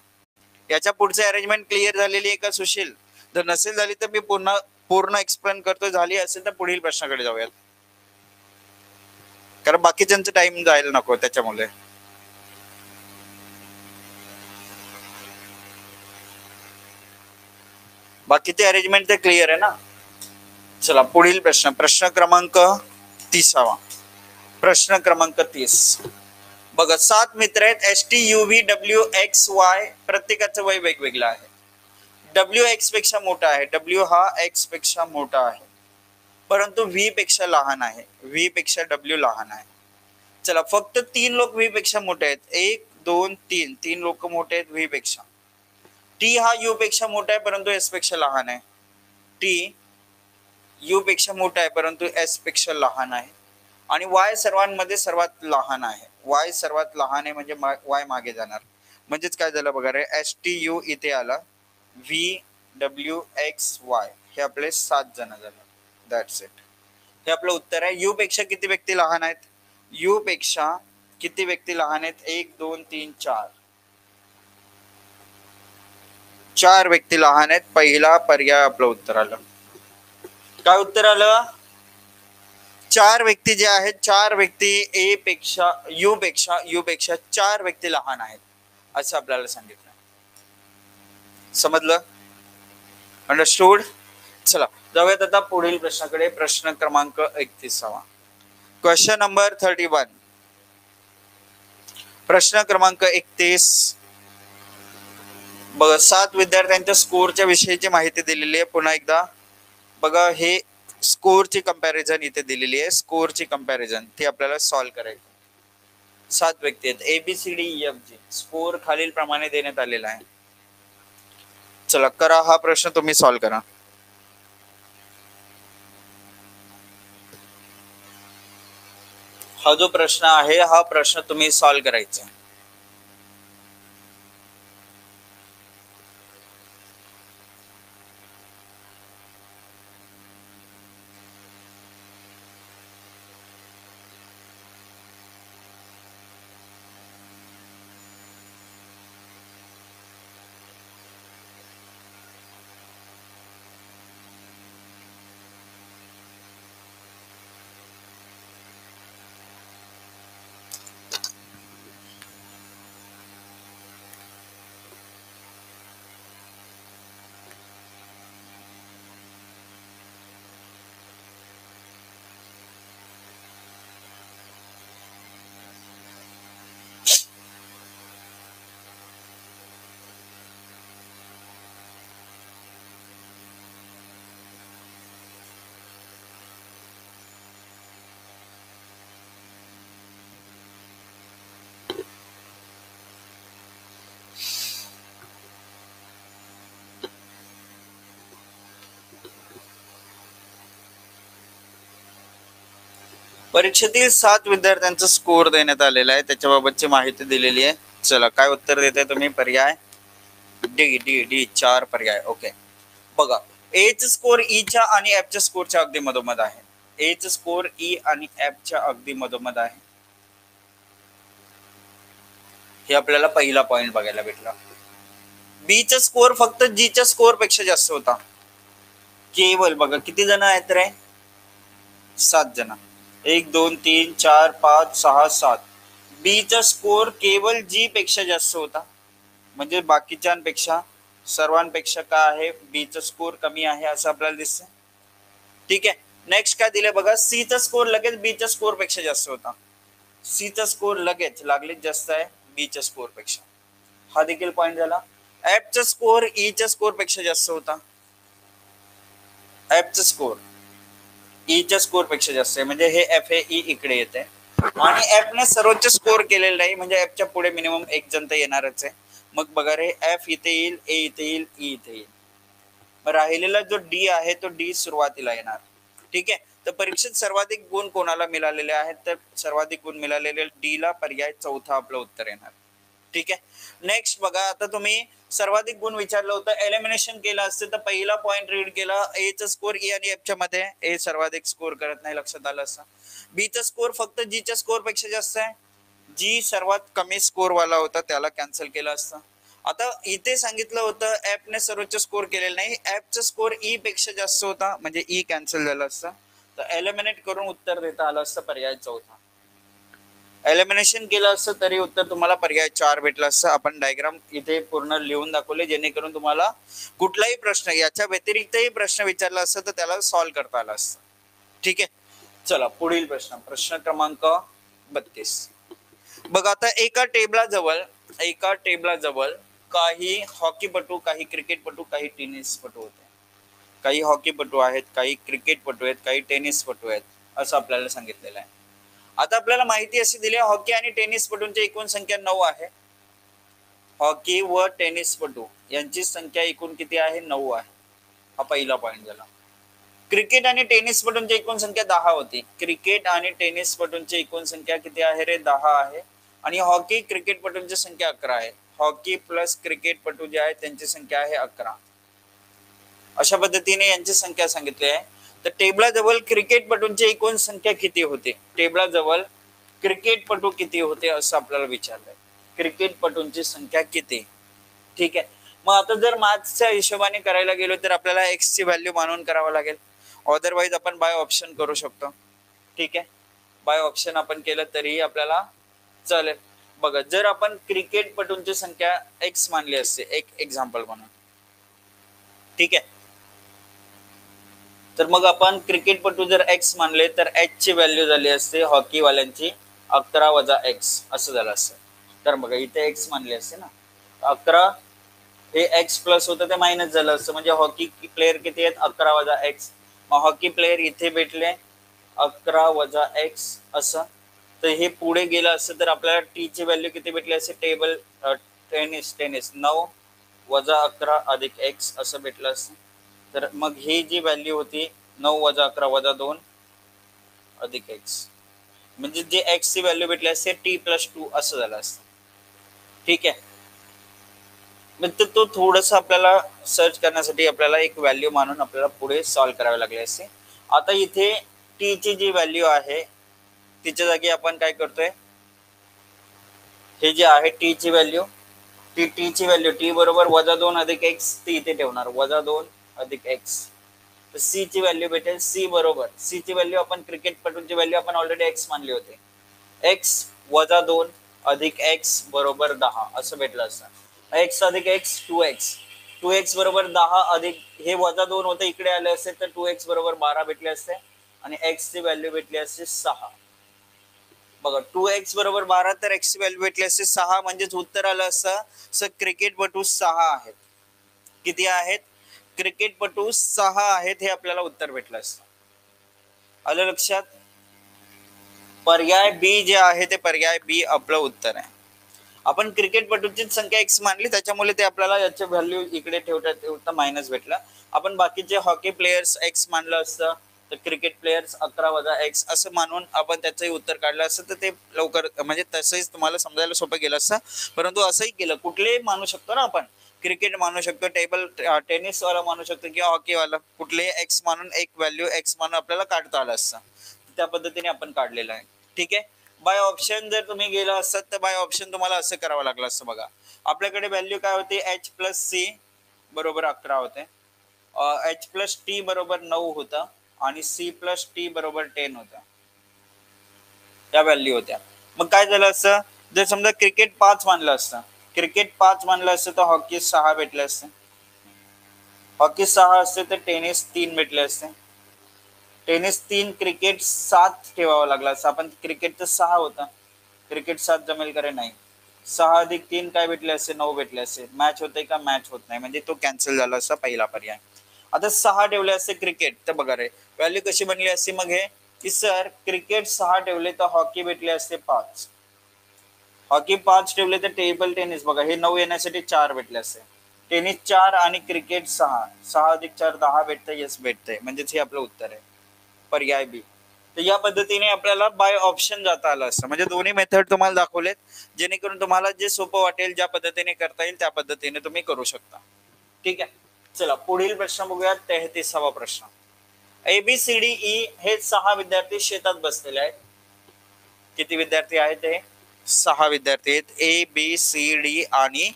याच्या पुढचं अरेंजमेंट क्लिअर झालेली आहे का सुशील? जर नसेल झाली तर मी पूर्ण एक्सप्लेन करतो. झाली असेल तर पुढील प्रश्नाकडे जाऊयात, कारण बाकीच्यांचा टाइम जायला नको त्याच्यामुळे. बाकीचे अरेंजमेंट ते क्लिअर आहे ना? चला पुढील प्रश्न, प्रश्न क्रमांक 30. प्रश्न क्रमांक 30 बघा. 7 मित्र आहेत. STUVWXY, प्रत्येकाचं वय वेगवेगळं आहे. W X पेक्षा मोठा आहे. W हा X पेक्षा मोठा आहे, परंतु V पेक्षा लहान आहे. V पेक्षा W लहान आहे. चला फक्त 3 लोक V पेक्षा मोठे आहेत. 1, 2, 3, 3 लोक मोठे आहेत V पेक्षा. T हा U पेक्षा मोठा आहे परंतु S पेक्षा लहान आहे. T U पेक्षा मोठा आहे परंतु S पेक्षा लहान आहे. आणि Y सर्वांमध्ये सर्वात लहान आहे. Y सर्वात लहान आहे म्हणजे Y मागे जाणार. म्हणजेच काय झालं बघा रे. STU इथे आला, VWXY हे आपले 7 जण झाले. That's it. हे आपलं उत्तर आहे. U पेक्षा किती व्यक्ती लहान आहेत? U पेक्षा किती व्यक्ती लहान आहेत? 1, 2, 3, 4. 4 व्यक्ती लहान आहेत. पहिला पर्याय आपलं उत्तर आलं. काय उत्तर आलं? 4 व्यक्ती जे आहेत, 4 व्यक्ती U पेक्षा 4 व्यक्ती लहान आहेत असं आपल्याला सांगितलं. समजलं? अंडरस्टूड? चला जाऊयात आता पुढील प्रश्नाकडे. प्रश्न क्रमांक 31. Question number 31. प्रश्न क्रमांक 31. बघा 7 विद्यार्थ्यांच्या स्कोरच्या विषयीची माहिती दिलेली आहे. पुन्हा एकदा बघा, हे स्कोरची कंपॅरिझन इथे दिलेली आहे. स्कोरची कंपॅरिझन ती आपल्याला सॉल्व्ह करायची. 7 व्यक्ती आहेत, ABCDEFG. स्कोर खालील प्रमाणे देण्यात आलेला आहे. चला करा, हा प्रश्न तुम्ही सॉल्व्ह करा. हा जो प्रश्न आहे, हा प्रश्न तुम्ही सॉल्व्ह करायचा. परीक्षेतील 7 विद्यार्थ्यांचा स्कोर देण्यात आलेला आहे, त्याच्याबाबतची माहिती दिलेली आहे. चला काय उत्तर देताय तुम्ही? पर्याय डी डी डी 4 पर्याय. ओके. बघा, एच स्कोर ईच्या आणि एफच्या स्कोरच्या अगदी मधोमध आहे. एच स्कोर ई आणि एफच्या अगदी मधोमध आहे. हे आपल्याला पहिला पॉइंट बघायला भेटला. बीचा स्कोर फक्त जीच्या स्कोर पेक्षा जास्त होता. केवळ बघा किती जण आहेत रे? 7 जण. 1 2 3 4 5 6 7. बीचा स्कोर केवळ जी पेक्षा जास्त होता, म्हणजे बाकीच्यांपेक्षा सर्वांपेक्षा काय आहे, बीचा स्कोर कमी आहे असं आपल्याला दिसतं. ठीक आहे. नेक्स्ट काय दिले बघा, सीचा स्कोर लगेच बीच्या स्कोर पेक्षा जास्त होता. सीचा स्कोर लगेच लागलीच जास्त आहे बीच्या स्कोर पेक्षा. हा देखील पॉइंट झाला. एफचा स्कोर ईच्या स्कोर पेक्षा जास्त होता. एफचा स्कोर ईच्या स्कोर पेक्षा जास्त आहे, म्हणजे हे एफ हे ई इकडे येते. आणि एफ ने सर्वोच्च स्कोर केलेला नाही, म्हणजे एफच्या पुढे मिनिमम एक जण तर येणारच आहे. मग बघा रे, एफ इथे येईल, ए इथे येईल, ई इथे येईल. राहिलेला जो डी आहे तो डी सुरुवातीला येणार. ठीक आहे. तर परीक्षेत सर्वाधिक गुण कोणाला मिळालेले आहेत? तर सर्वाधिक गुण मिळालेले डी ला. पर्याय चौथा आपलं उत्तर येणार. ठीक आहे. नेक्स्ट बघा, आता तुम्ही सर्वाधिक गुण विचारलं होतं, एलिमिनेशन केलं असतं तर पहिला पॉइंट रीड केला, ए चा स्कोर ई आणि एफ च्या मध्ये. ए सर्वाधिक स्कोर करत नाही, लक्षात आलं असतं. बी चा स्कोर फक्त जी च्या स्कोर पेक्षा जास्त आहे. जी सर्वात कमी स्कोर वाला होता त्याला कॅन्सल केलं असतं. आता इथे सांगितलं होतं एफ ने सर्वोच्च स्कोर केलेला नाही, एफ चा स्कोर ई पेक्षा जास्त होता, म्हणजे ई कॅन्सल झालं असतं. तर एलिमिनेट करून उत्तर देता आलं असतं पर्याय चौथा. एलिमिनेशन केलं असतं तरी उत्तर तुम्हाला पर्याय 4 भेटलं असतं. आपण डायग्राम इथे पूर्ण लिहून दाखवले, जेणेकरून तुम्हाला कुठलाही प्रश्न याच्या व्यतिरिक्तही प्रश्न विचारला असतं तर त्याला सॉल्व्ह करता आलं असतं. ठीक आहे. चला पुढील प्रश्न, प्रश्न क्रमांक 32. बघा, आता एका टेबलाजवळ काही हॉकीपटू, काही क्रिकेटपटू, काही टेनिसपटू होते. काही हॉकीपटू आहेत, काही क्रिकेटपटू आहेत, काही टेनिसपटू आहेत असं आपल्याला सांगितलेलं आहे. आता आपल्याला माहिती अशी दिली, हॉकी आणि टेनिसपटूंची एकूण संख्या 9 आहे. हॉकी व टेनिसपटू यांची संख्या एकूण किती आहे? 9 आहे. हा पहिला पॉइंट झाला. क्रिकेट आणि टेनिसपटूंची एकूण संख्या 10 होती. क्रिकेट आणि टेनिसपटूंची एकूण संख्या किती आहे रे? 10 आहे. आणि हॉकी क्रिकेटपटूंची संख्या 11 आहे. हॉकी प्लस क्रिकेटपटू जे आहे त्यांची संख्या आहे 11. अशा पद्धतीने यांची संख्या सांगितली आहे. तर टेबलाजवळ क्रिकेटपटूंची एकूण संख्या किती होते? टेबलाजवळ क्रिकेटपटू किती होते असं आपल्याला विचारलंय. क्रिकेटपटूंची संख्या किती? ठीक आहे. मग आता जर मॅथ्सच्या हिशोबाने करायला गेलो तर आपल्याला एक्स ची व्हॅल्यू मानून करावं लागेल. अदरवाईज आपण बाय ऑप्शन करू शकतो. ठीक आहे. बाय ऑप्शन आपण केलं तरीही आपल्याला चालेल. बघा, जर आपण क्रिकेटपटूंची संख्या एक्स मानली असते, एक एक्झाम्पल म्हणून, ठीक आहे, तर मग आपण क्रिकेटपटू जर एक्स मानले तर एच ची व्हॅल्यू झाली असते हॉकीवाल्यांची 11 - x असं झालं असतं. तर बघा इथे एक्स मानले असते ना, 11 हे एक्स प्लस होतं ते मायनस झालं असतं, म्हणजे हॉकी प्लेयर किती आहेत 11 वजा एक्स. मग हॉकी प्लेयर इथे भेटले 11 वजा एक्स असं. तर हे पुढे गेलं असतं तर आपल्याला टी ची व्हॅल्यू किती भेटली असते, टेबल टेनिस टेनिस 9 वजा 11 अधिक एक्स असं भेटलं असतं. तर मग ही जी व्हॅल्यू होती 9 वजा 11 वजा 2 अधिक एक्स, म्हणजे जे एक्स ची व्हॅल्यू भेटली असते t+2 असं झालं असतं. ठीक आहे. मग तो थोडस आपल्याला सर्च करण्यासाठी आपल्याला एक व्हॅल्यू मानून आपल्याला पुढे सॉल्व्ह करावे लागले असते. आता इथे टी ची जी व्हॅल्यू आहे तिच्या जागी आपण काय करतोय, हे जे आहे टी ची व्हॅल्यू, टी ची व्हॅल्यू टी बरोबर वजा 2 अधिक एक्स ती इथे ठेवणार, वजा 2 अधिक एक्स. तर सी ची व्हॅल्यू भेटेल, सी बरोबर सी ची व्हॅल्यू आपण क्रिकेटपटूची व्हॅल्यू आपण ऑलरेडी एक्स मानली होती, एक्स वजा 2 अधिक एक्स बरोबर 10 असं भेटलं असतं. एक्स अधिक एक्स 2x, 2x बरोबर 10 अधिक हे वजा 2 होते इकडे आले असते तर 2x बरोबर 12 भेटले असते आणि x ची व्हॅल्यू भेटली असते 6. बघा 2x बरोबर 12 तर x ची व्हॅल्यू भेटली असते 6, म्हणजेच उत्तर आलं असं क्रिकेटपटू 6 आहेत. किती आहेत, क्रिकेटपटू 6 आहेत हे आपल्याला उत्तर भेटलं असतं. आलं लक्षात. पर्याय बी जे आहे ते पर्याय बी आपलं उत्तर आहे. आपण क्रिकेटपटूंची संख्या एक्स मानली त्याच्यामुळे ते आपल्याला याचे व्हॅल्यू इकडे ठेवता ठेवता मायनस भेटला. आपण बाकीचे हॉकी प्लेयर्स एक्स मानलं असतं तर क्रिकेट प्लेयर्स 11 वजा एक्स असं मानून आपण त्याचंही उत्तर काढलं असतं तर ते लवकर म्हणजे तसंच तुम्हाला समजायला सोपं गेलं असतं. परंतु असंही केलं, कुठलेही मानू शकतो ना आपण, क्रिकेट मानू शकतो, टेबल टेनिस वाला मानू शकतो किंवा हॉकीवाला, कुठलेही एक्स मानून एक व्हॅल्यू एक्स मानून आपल्याला काढता आलं असतं. त्या पद्धतीने आपण काढलेलं आहे. ठीक आहे. बाय ऑप्शन जर तुम्ही गेला असतात तर बाय ऑप्शन तुम्हाला असं करावं लागलं असतं. बघा आपल्याकडे व्हॅल्यू काय होती, एच प्लस सी बरोबर 11 होते, एच प्लस टी बरोबर 9 होता आणि सी प्लस टी बरोबर 10 होता, त्या व्हॅल्यू होत्या. मग काय झालं असतं, जर समजा क्रिकेट 5 मानलं असतं, क्रिकेट 5 मानलं असतं तर हॉकी 6 भेटले असते, हॉकी 6 असते तर टेनिस 3 भेटले असते, टेनिस 3, क्रिकेट 7 ठेवावं लागला असं. आपण क्रिकेट तर 6 होता, क्रिकेट 7 जमेल करे नाही, 6 अधिक 3 काय भेटले असते, 9 भेटले असते. मॅच होते का, मॅच होत नाही, म्हणजे तो कॅन्सल झाला असता पहिला पर्याय. आता 6 ठेवले असते क्रिकेट तर बघा रे व्हॅल्यू कशी बनली असती मग हे, की सर क्रिकेट 6 ठेवले तर हॉकी भेटले असते 5, हॉकी 5 ठेवले तर टेबल टेनिस बघा हे 9 येण्यासाठी 4 भेटले असते, टेनिस 4 आणि क्रिकेट 6, 6 अधिक 4 10 भेटतंय, यस भेटतंय, म्हणजेच हे आपलं उत्तर आहे पर्याय बी. तर या पद्धतीने आपल्याला बाय ऑप्शन जाता आलं असतं, म्हणजे दोन्ही मेथड तुम्हाला दाखवलेत जेणेकरून तुम्हाला जे सोपं वाटेल ज्या पद्धतीने करता येईल त्या पद्धतीने तुम्ही करू शकता. ठीक आहे. चला पुढील प्रश्न बघूया, 33वा प्रश्न. ABCDE हे 6 विद्यार्थी शेतात बसलेले आहेत. किती विद्यार्थी आहेत ते, 6 विद्यार्थी आहेत, ABCD आणि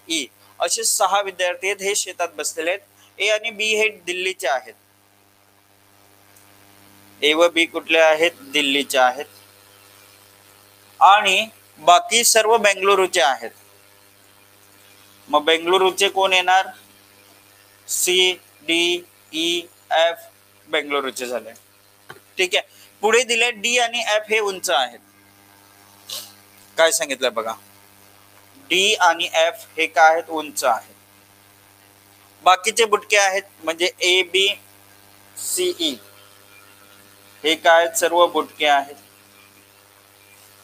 E असे 6 विद्यार्थी आहेत, हे शेतात बसलेले आहेत. ए आणि बी हे दिल्लीचे आहेत, ए व बी कुठले आहेत, दिल्लीचे आहेत, आणि बाकी सर्व बेंगलुरूचे आहेत. मग बेंगलुरूचे कोण येणार, सी डी ई एफ बेंगलुरूचे झाले. ठीक आहे. पुढे दिले डी आणि एफ हे उंच आहेत. काय सांगितलं बघा, डी आणि एफ हे काय आहेत, उंच आहेत. बाकीचे बुटके आहेत म्हणजे ए बी सी ई हे काय सर्व बुटके आहेत.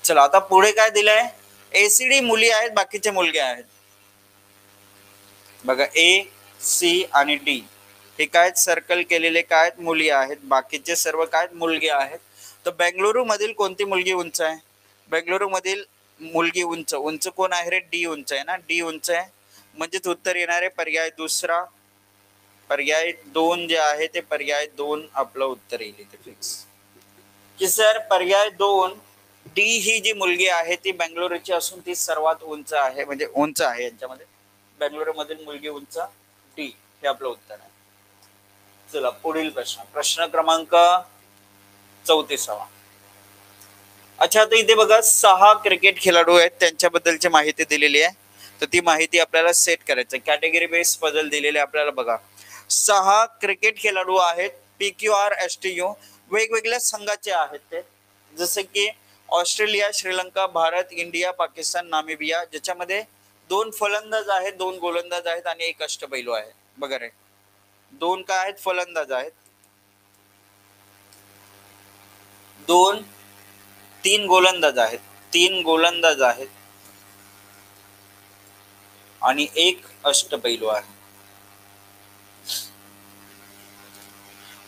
चला आता पुढे काय दिलंय, एसीडी मुली आहेत, बाकीचे मुलगे आहेत. बघा ए सी आणि डी हे काय सर्कल केलेले काय मुली आहेत, बाकीचे सर्व काय मुलगे आहेत. तर बेंगलुरू मधील कोणती मुलगी उंच आहे, बेंगलुरू मधील मुलगी उंच, उंच कोण आहे रे, डी उंच आहे ना, डी उंच आहे, म्हणजेच उत्तर येणार आहे पर्याय दुसरा, पर्याय 2 जे आहे ते पर्याय 2 आपलं उत्तर येईल इथे फिक्स. की सर पर्याय 2 डी ही जी मुलगी आहे ती बेंगलुरूची असून ती सर्वात उंच आहे, म्हणजे उंच आहे यांच्यामध्ये, बेंगलुरू मधील मुलगी उंच डी हे आपलं उत्तर आहे. चला पुढील प्रश्न, प्रश्न क्रमांक 34वा. अच्छा आता इथे बघा 6 क्रिकेट खेळाडू आहेत त्यांच्याबद्दलची माहिती दिलेली आहे, तर ती माहिती आपल्याला सेट करायचं, कॅटेगरी बेस पझल दिलेले आपल्याला. बघा 6 क्रिकेट खेळाडू आहेत, PQRSTU वेगवेगळ्या संघाचे आहेत ते, जसे की Australia, Sri Lanka, Bharat, India, Pakistan, Namibia, ज्याच्यामध्ये दोन फलंदाज आहेत, दोन गोलंदाज आहेत आणि एक अष्टपैलू आहे. बघा रे, दोन काय आहेत, फलंदाज आहेत, दोन तीन गोलंदाज आहेत, तीन गोलंदाज आहेत आणि एक अष्टपैलू आहे.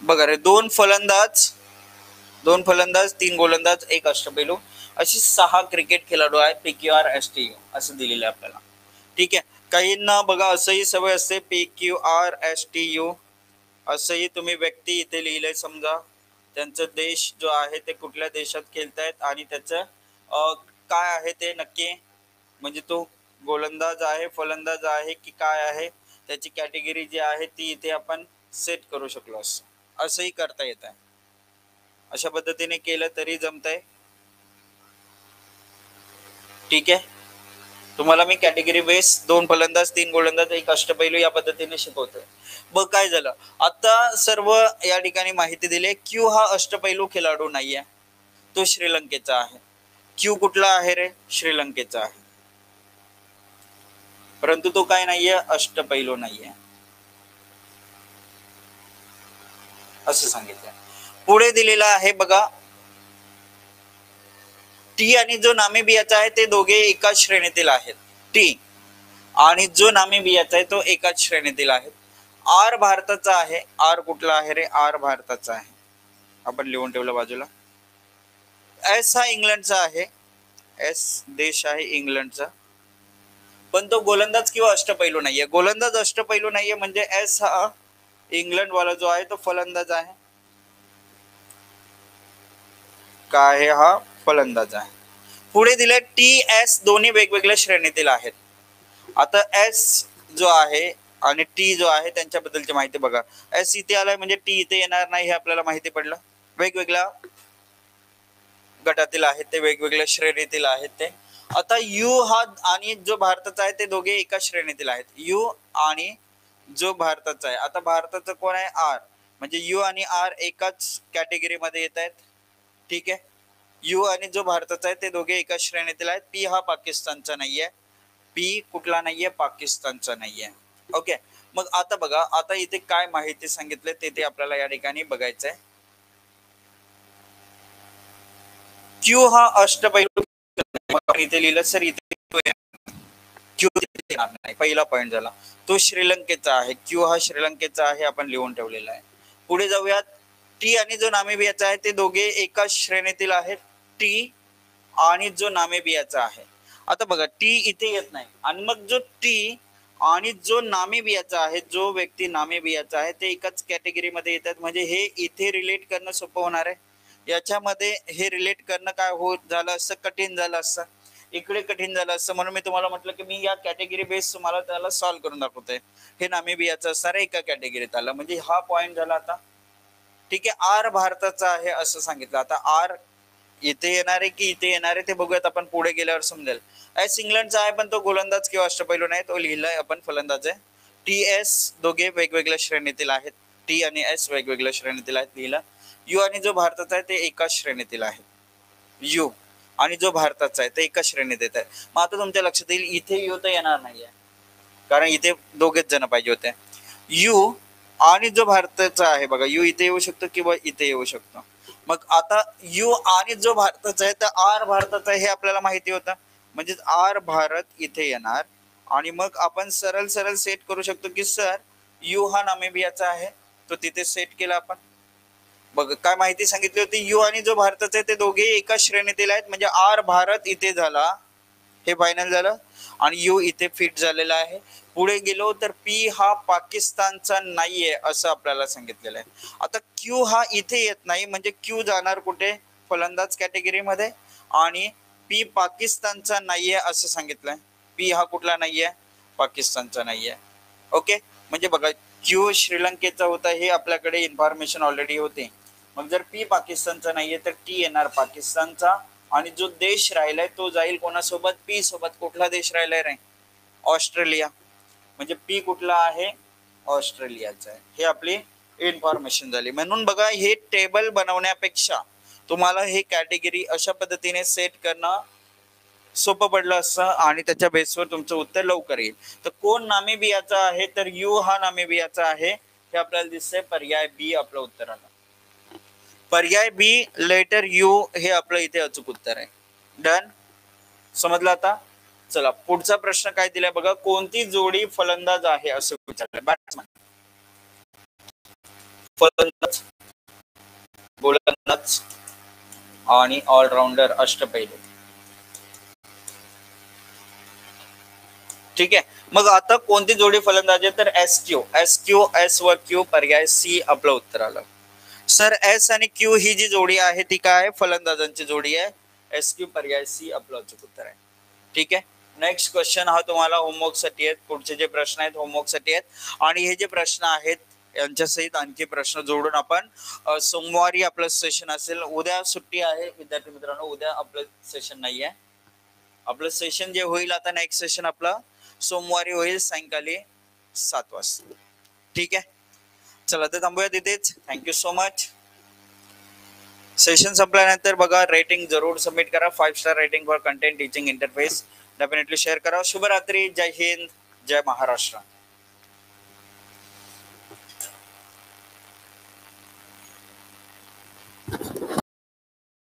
बघा रे, दोन फलंदाज, तीन गोलंदाज, एक अष्टपैलू, अशी 6 क्रिकेट खेळाडू आहेत. PQRSTU असं दिलेलं आहे आपल्याला. ठीक आहे. काहींना बघा असंही सवय असते, PQRSTU असंही तुम्ही व्यक्ती इथे लिहिलंय, समजा त्यांचा देश जो आहे ते कुठल्या देशात खेळतायत आणि त्याचं काय आहे ते नक्की, म्हणजे तो गोलंदाज आहे, फलंदाज आहे की काय आहे, त्याची कॅटेगरी जी आहे ती इथे आपण सेट करू शकलो असंही करता येत आहे. अशा पद्धतीने केलं तरी जमतंय. ठीक आहे. तुम्हाला मी कॅटेगरी बेस, दोन फलंदाज, तीन गोलंदाज, एक अष्टपैलू या पद्धतीने शिकवतोय. बघ काय झालं, आता सर्व या ठिकाणी माहिती दिली. क्यू हा अष्टपैलू खेळाडू नाहीये, तो श्रीलंकेचा आहे. क्यू कुठला आहे रे, श्रीलंकेचा आहे, परंतु तो काय नाहीये, अष्टपैलू नाहीये असं सांगितलं. पुढे दिलेला आहे बघा, टी आणि जो नामिबियाचा आहे ते दोघे एकाच श्रेणीतील आहेत. टी आणि जो नामिबियाचा आहे तो एकाच श्रेणीतील आहेत. आर भारताचा आहे. आर कुठला आहे रे, आर भारताचा आहे, आपण लिहून ठेवलं बाजूला. एस हा इंग्लंडचा आहे, एस देश आहे इंग्लंडचा, पण तो गोलंदाज किंवा अष्टपैलू नाहीये. गोलंदाज अष्टपैलू नाहीये म्हणजे एस हा इंग्लंड वाला जो आहे तो फलंदाज आहे. काय आहे, हा फलंदाज आहे. पुढे दिले TS दोन्ही वेगवेगळ्या श्रेणीतील आहेत. आता एस जो आहे आणि टी जो आहे त्यांच्याबद्दलची माहिती बघा. एस इथे आलाय म्हणजे टी इथे येणार नाही हे आपल्याला माहिती पडलं. वेगवेगळ्या गटातील आहेत ते, वेगवेगळ्या श्रेणीतील आहेत ते. आता यू हा आणि जो भारताचा आहे ते दोघे एका श्रेणीतील आहेत. यू आणि जो भारताचा आहे, आता भारताचं कोण आहे, आर, म्हणजे यू आणि आर एकाच कॅटेगरी मध्ये येत आहेत. ठीक आहे. यू आणि जो भारताचा आहे ते दोघे एका श्रेणीतील आहेत. पी हा पाकिस्तानचा नाहीये, पी कुठला नाहीये, पाकिस्तानचा नाहीये. ओके. मग आता बघा, आता इथे काय माहिती सांगितले ते आपल्याला या ठिकाणी बघायचंय. क्यू हा अष्टपैलू, इथे लिहिलं सर, इथे क्यू नाही, पहिला पॉइंट झाला, तो श्रीलंकेचा आहे. क्यू हा श्रीलंकेचा आहे, आपण लिहून ठेवलेला आहे. पुढे जाऊयात. टी आणि जो नामिबियाचा आहे ते दोघे एकाच श्रेणीतील आहेत. टी आणि जो नामिबियाचा आहे, आता बघा टी इथे येत नाही आणि मग जो टी आणि जो नामिबियाचा आहे, जो व्यक्ती नामिबियाचा आहे ते एकाच कॅटेगरी मध्ये येतात. म्हणजे हे इथे रिलेट करणं सोपं होणार आहे. याच्यामध्ये हे रिलेट करणं काय होत झालं असं, कठीण झालं असं, इकडे कठीण झालं असं, म्हणून मी तुम्हाला म्हटलं की मी या कॅटेगरी बेस तुम्हाला त्याला सॉल्व्ह करून दाखवतोय. हे नामिबियाचं असणार एका कॅटेगरीत आलं, म्हणजे हा पॉइंट झाला आता. ठीक आहे. आर भारताचा आहे असं सांगितलं. आता आर इथे येणार आहे की इथे येणार आहे ते बघूयात आपण पुढे गेल्यावर समजेल. एस इंग्लंडचा आहे पण तो गोलंदाज किंवा अष्टपैलू नाही, तो लिहिलाय आपण फलंदाज आहे. TS दोघे वेगवेगळ्या श्रेणीतील आहेत. टी आणि एस वेगवेगळ्या श्रेणीतील आहेत लिहिलं. यू आणि जो भारताचा आहे ते एकाच श्रेणीतील आहे. यू आणि जो भारताचा आहे ते एकाच श्रेणीत येत आहे. मग आता तुमच्या लक्षात येईल इथे यू तर येणार नाहीये, कारण इथे दोघेच जण पाहिजे होते. यू आणि जो भारताचा आहे बघा, यू इथे येऊ शकतो किंवा इथे येऊ शकतो. मग आता यू आणि जो भारताचा आहे तर आर भारताचा आहे हे आपल्याला माहिती होतं, म्हणजे आर भारत इथे येणार आणि मग आपण सरळ सरळ सेट करू शकतो की सर यू हा नामिबियाचा आहे, तो तिथे सेट केला आपण. बघ काय माहिती सांगितली होती, यू आणि जो भारताचा आहे ते दोघे एका श्रेणीतील आहेत, म्हणजे आर भारत इथे झाला, हे फायनल झालं आणि यू इथे फिट झालेला आहे. पुढे गेलो तर पी हा पाकिस्तानचा नाहीये असं आपल्याला सांगितलेलं आहे. आता क्यू हा इथे येत नाही, म्हणजे क्यू जाणार कुठे, फलंदाज कॅटेगरी मध्ये, आणि पी पाकिस्तानचा नाहीये असं सांगितलंय. पी हा कुठला नाहीये, पाकिस्तानचा नाहीये. ओके. म्हणजे बघा क्यू श्रीलंकेचा होता हे आपल्याकडे इन्फॉर्मेशन ऑलरेडी होते. मग जर पी पाकिस्तानचा नाहीये तर टी येणार पाकिस्तानचा, आणि जो देश राहिलाय तो जाईल कोणासोबत, पी सोबत. कुठला देश राहिलाय रे, ऑस्ट्रेलिया, म्हणजे पी कुठला आहे, ऑस्ट्रेलियाचा आहे. हे आपली इन्फॉर्मेशन झाली. म्हणून बघा हे टेबल बनवण्यापेक्षा तुम्हाला हे कॅटेगरी अशा पद्धतीने सेट करणं सोपं पडलं असतं आणि त्याच्या बेसवर तुमचं उत्तर लवकर येईल. तर कोण नामिबियाचा आहे, तर यू हा नामिबियाचा आहे, हे आपल्याला दिसतंय. पर्याय बी आपलं उत्तर आलं. पर्याय बी लेटर यू हे आपलं इथे अचूक उत्तर आहे. डन, समजलं आता. चला पुढचा प्रश्न काय दिलाय बघा. कोणती जोडी फलंदाज आहे असं विचारलंय. बॅट्समन, फलंदाज, गोलंदाज आणि ऑलराऊंडर, अष्टपैलू. ठीक आहे. मग आता कोणती जोडी फलंदाज आहे, तर S Q. S Q, S व क्यू, पर्याय सी आपलं उत्तर आलं. सर एस आणि क्यू ही जी जोडी आहे ती काय, फलंदाजांची जोडी आहे. एस क्यू, पर्याय सी आपलं अचूक उत्तर आहे. ठीक आहे. नेक्स्ट क्वेश्चन हा तुम्हाला होमवर्क साठी आहेत. पुढचे जे प्रश्न आहेत होमवर्क साठी आहेत आणि हे जे प्रश्न आहेत यांच्या सहित आणखी प्रश्न जोडून आपण सोमवारी आपलं सेशन असेल. उद्या सुट्टी आहे विद्यार्थी मित्रांनो, उद्या आपलं सेशन नाही आहे. आपलं सेशन जे होईल आता नेक्स्ट सेशन आपलं सोमवारी होईल सायंकाळी 7 वाजता. ठीक आहे. चला तर थांबूया तिथेच. Thank you so much. सेशन संपल्यानंतर बघा रेटिंग जरूर सबमिट करा. 5 star rating for content teaching interface definitely share करा. शुभरात्री. जय हिंद, जय महाराष्ट्र.